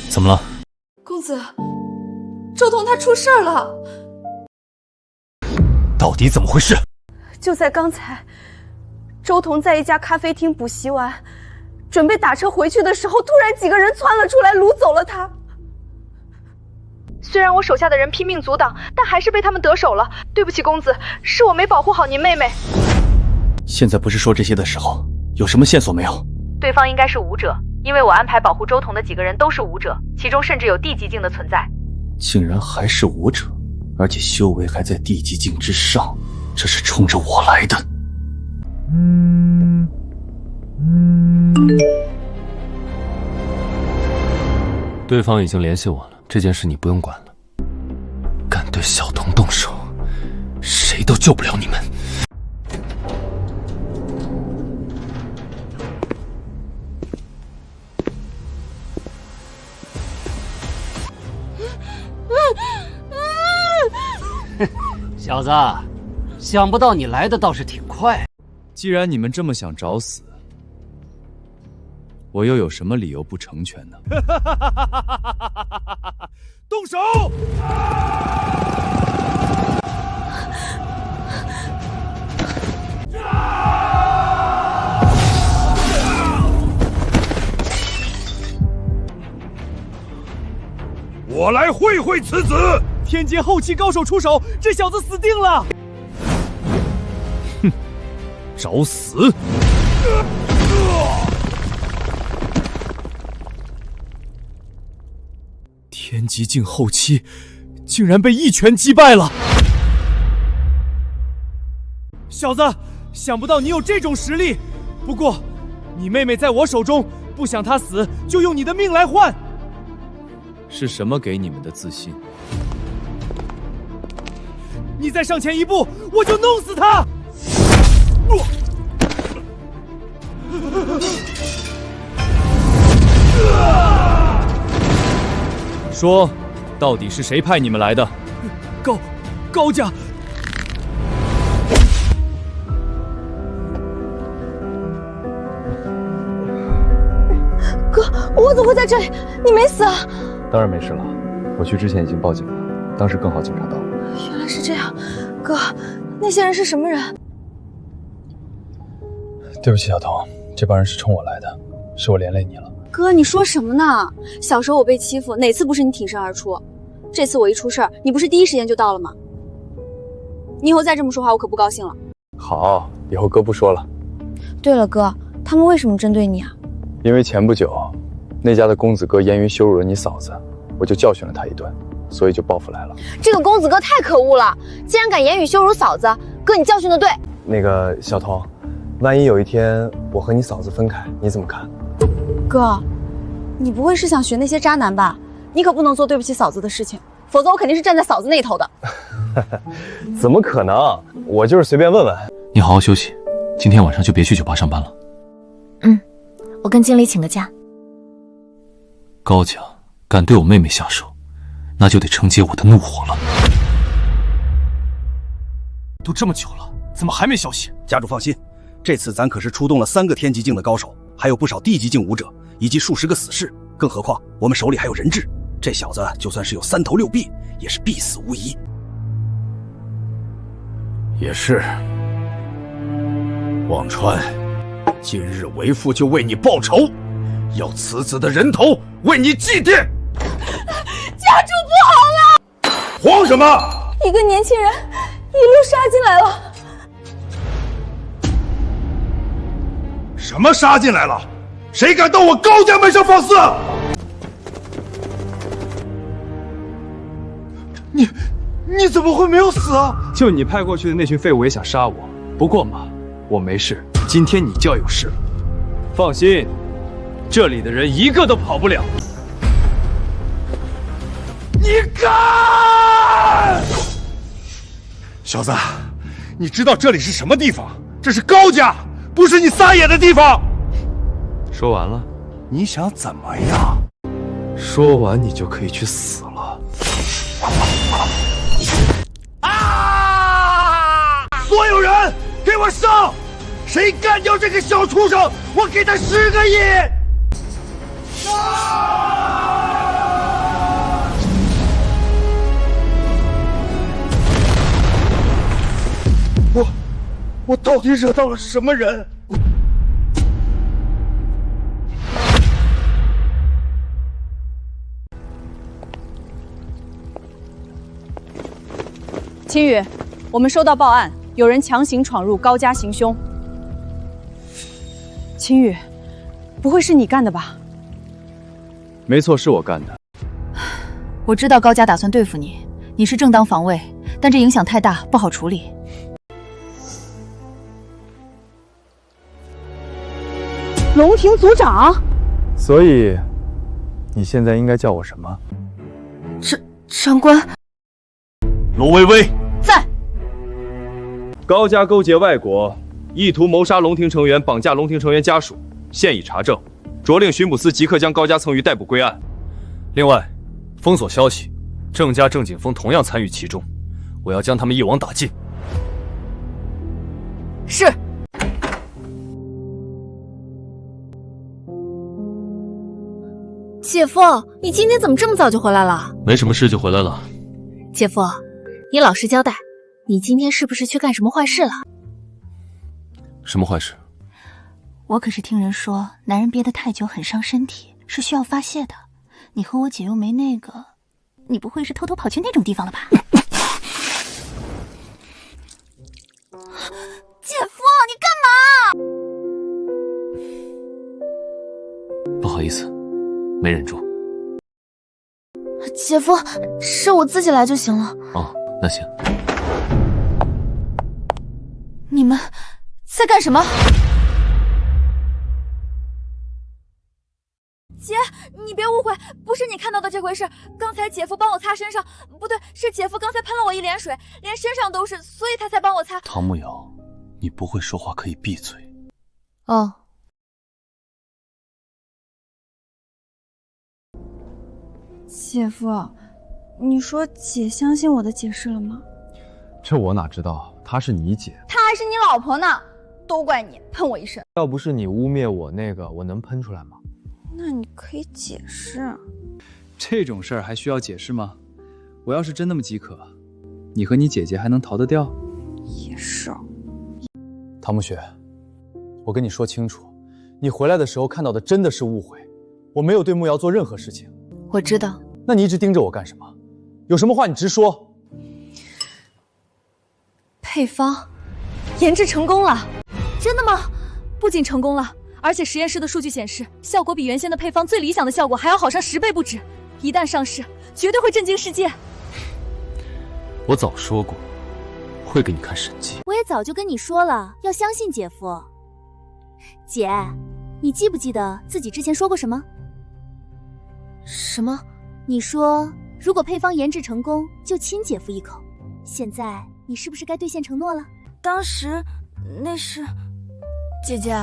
怎么了？公子，周彤他出事儿了。到底怎么回事？就在刚才，周彤在一家咖啡厅补习完，准备打车回去的时候，突然几个人窜了出来，掳走了他。虽然我手下的人拼命阻挡，但还是被他们得手了。对不起，公子，是我没保护好您妹妹。现在不是说这些的时候，有什么线索没有？对方应该是武者，因为我安排保护周彤的几个人都是武者，其中甚至有地极境的存在。竟然还是武者，而且修为还在地极境之上，这是冲着我来的。对方已经联系我了，这件事你不用管了。敢对小童动手，谁都救不了你们。小子，想不到你来的倒是挺快。既然你们这么想找死，我又有什么理由不成全呢？动手！我来会会此子。天阶后期高手出手，这小子死定了！哼，找死！天极境后期，竟然被一拳击败了！小子，想不到你有这种实力。不过，你妹妹在我手中，不想她死，就用你的命来换。是什么给你们的自信？你再上前一步，我就弄死他！说，到底是谁派你们来的？高家。哥，我怎么会在这里？你没死啊？当然没事了，我去之前已经报警了，当时更好警察到。原来是这样，哥，那些人是什么人？对不起，小童，这帮人是冲我来的，是我连累你了。哥，你说什么呢？小时候我被欺负，哪次不是你挺身而出？这次我一出事儿，你不是第一时间就到了吗？你以后再这么说话，我可不高兴了。好，以后哥不说了。对了，哥，他们为什么针对你啊？因为前不久，那家的公子哥言语羞辱了你嫂子，我就教训了他一顿，所以就报复来了。这个公子哥太可恶了，竟然敢言语羞辱嫂子！哥，你教训的对。那个小童，万一有一天我和你嫂子分开，你怎么看？哥，你不会是想学那些渣男吧？你可不能做对不起嫂子的事情，否则我肯定是站在嫂子那一头的。怎么可能？我就是随便问问。你好好休息，今天晚上就别去酒吧上班了。我跟经理请个假。高家敢对我妹妹下手，那就得承接我的怒火了。都这么久了，怎么还没消息？家主放心，这次咱可是出动了3个天极境的高手，还有不少地极境武者，以及数十个死士。更何况我们手里还有人质，这小子就算是有3头6臂，也是必死无疑。也是，忘川，今日为父就为你报仇，要此子的人头为你祭奠。家主不好了！慌什么？一个年轻人一路杀进来了。什么杀进来了？谁敢到我高家门上放肆？你怎么会没有死啊？就你派过去的那群废物也想杀我，不过嘛，我没事。今天你就要有事了。放心，这里的人一个都跑不了。你敢！小子，你知道这里是什么地方？这是高家，不是你撒野的地方。说完了？你想怎么样？说完你就可以去死了。所有人给我上！谁干掉这个小畜生，我给他10个亿！我到底惹到了什么人？青羽，我们收到报案，有人强行闯入高家行凶。青羽，不会是你干的吧？没错，是我干的。我知道高家打算对付你，你是正当防卫，但这影响太大，不好处理。龙庭族长。所以，你现在应该叫我什么？长官。罗薇薇在。高家勾结外国，意图谋杀龙庭成员，绑架龙庭成员家属，现已查证，着令巡捕司即刻将高家蹭鱼逮捕归案。另外，封锁消息，郑家郑景峰同样参与其中，我要将他们一网打尽。是。姐夫，你今天怎么这么早就回来了？没什么事就回来了。姐夫，你老实交代，你今天是不是去干什么坏事了？什么坏事？我可是听人说，男人憋得太久很伤身体，是需要发泄的。你和我姐又没那个，你不会是偷偷跑去那种地方了吧？姐夫，你干嘛？不好意思，没忍住。姐夫，是我自己来就行了。哦，那行。你们在干什么？姐，你别误会，不是你看到的这回事。刚才姐夫帮我擦身上，不对，是姐夫刚才喷了我一脸水，连身上都是，所以他才帮我擦。唐慕瑶，你不会说话可以闭嘴。哦。姐夫，你说姐相信我的解释了吗？这我哪知道，她是你姐，她还是你老婆呢，都怪你喷我一身。要不是你污蔑我那个，我能喷出来吗？那你可以解释。这种事儿还需要解释吗？我要是真那么饥渴，你和你姐姐还能逃得掉？也是。唐慕雪，我跟你说清楚，你回来的时候看到的真的是误会，我没有对慕瑶做任何事情。我知道。那你一直盯着我干什么？有什么话你直说。配方研制成功了。真的吗？不仅成功了，而且实验室的数据显示，效果比原先的配方最理想的效果还要好上10倍不止。一旦上市，绝对会震惊世界。我早说过，会给你看神迹。我也早就跟你说了，要相信姐夫。姐，你记不记得自己之前说过什么？什么？你说如果配方研制成功，就亲姐夫一口。现在你是不是该兑现承诺了？当时那是……姐姐，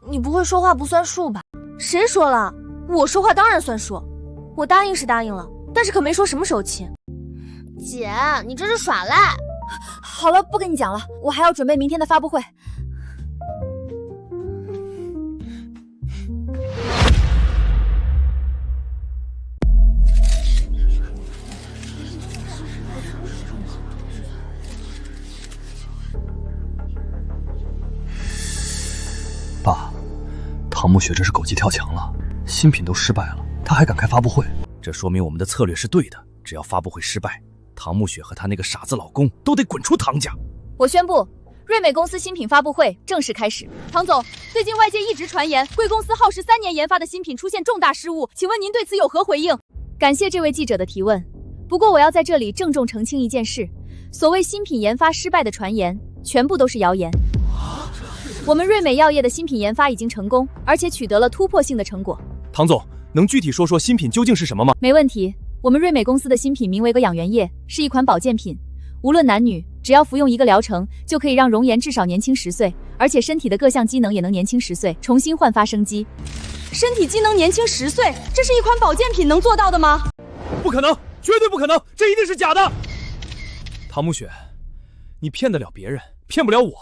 你不会说话不算数吧？谁说了？我说话当然算数。我答应是答应了，但是可没说什么时候亲。姐，你这是耍赖。好了，不跟你讲了，我还要准备明天的发布会。爸，唐慕雪这是狗急跳墙了，新品都失败了，他还敢开发布会？这说明我们的策略是对的。只要发布会失败，唐慕雪和她那个傻子老公都得滚出唐家。我宣布，瑞美公司新品发布会正式开始。唐总，最近外界一直传言贵公司耗时3年研发的新品出现重大失误，请问您对此有何回应？感谢这位记者的提问。不过我要在这里郑重澄清一件事，所谓新品研发失败的传言，全部都是谣言。我们瑞美药业的新品研发已经成功，而且取得了突破性的成果。唐总，能具体说说新品究竟是什么吗？没问题，我们瑞美公司的新品名为个养元液，是一款保健品，无论男女，只要服用1个疗程，就可以让容颜至少年轻10岁，而且身体的各项机能也能年轻10岁，重新焕发生机。身体机能年轻10岁，这是一款保健品能做到的吗？不可能，绝对不可能，这一定是假的。唐慕雪，你骗得了别人，骗不了我。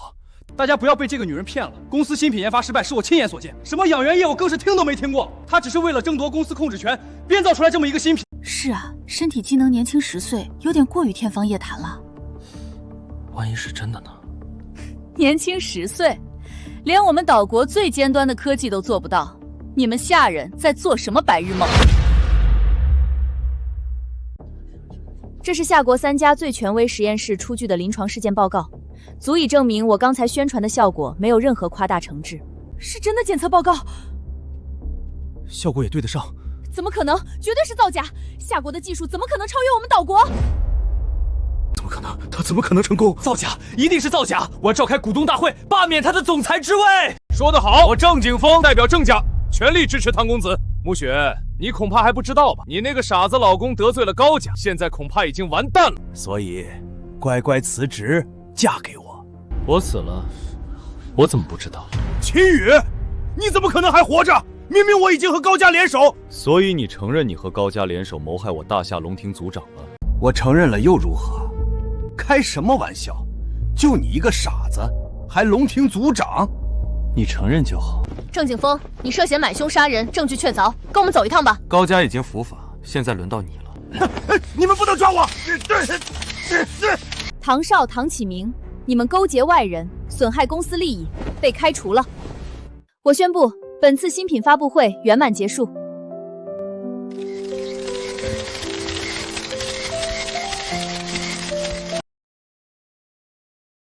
大家不要被这个女人骗了。公司新品研发失败是我亲眼所见，什么养元液我更是听都没听过。她只是为了争夺公司控制权，编造出来这么一个新品。是啊，身体机能年轻10岁，有点过于天方夜谭了。万一是真的呢？年轻10岁，连我们岛国最尖端的科技都做不到，你们下人在做什么白日梦？这是夏国3家最权威实验室出具的临床事件报告，足以证明我刚才宣传的效果没有任何夸大成质。是真的检测报告，效果也对得上。怎么可能？绝对是造假！夏国的技术怎么可能超越我们岛国？怎么可能？他怎么可能成功？造假，一定是造假！我要召开股东大会，罢免他的总裁之位。说得好，我郑景峰代表郑家全力支持唐公子。慕雪，你恐怕还不知道吧？你那个傻子老公得罪了高家，现在恐怕已经完蛋了。所以，乖乖辞职，嫁给我。我死了，我怎么不知道？秦宇，你怎么可能还活着？明明我已经和高家联手。所以你承认你和高家联手谋害我大夏龙庭族长了？我承认了又如何？开什么玩笑？就你一个傻子，还龙庭族长？你承认就好。郑景峰，你涉嫌买凶杀人，证据确凿，跟我们走一趟吧。高家已经伏法，现在轮到你了。你们不能抓我！唐少、唐启明，你们勾结外人，损害公司利益，被开除了。我宣布，本次新品发布会圆满结束。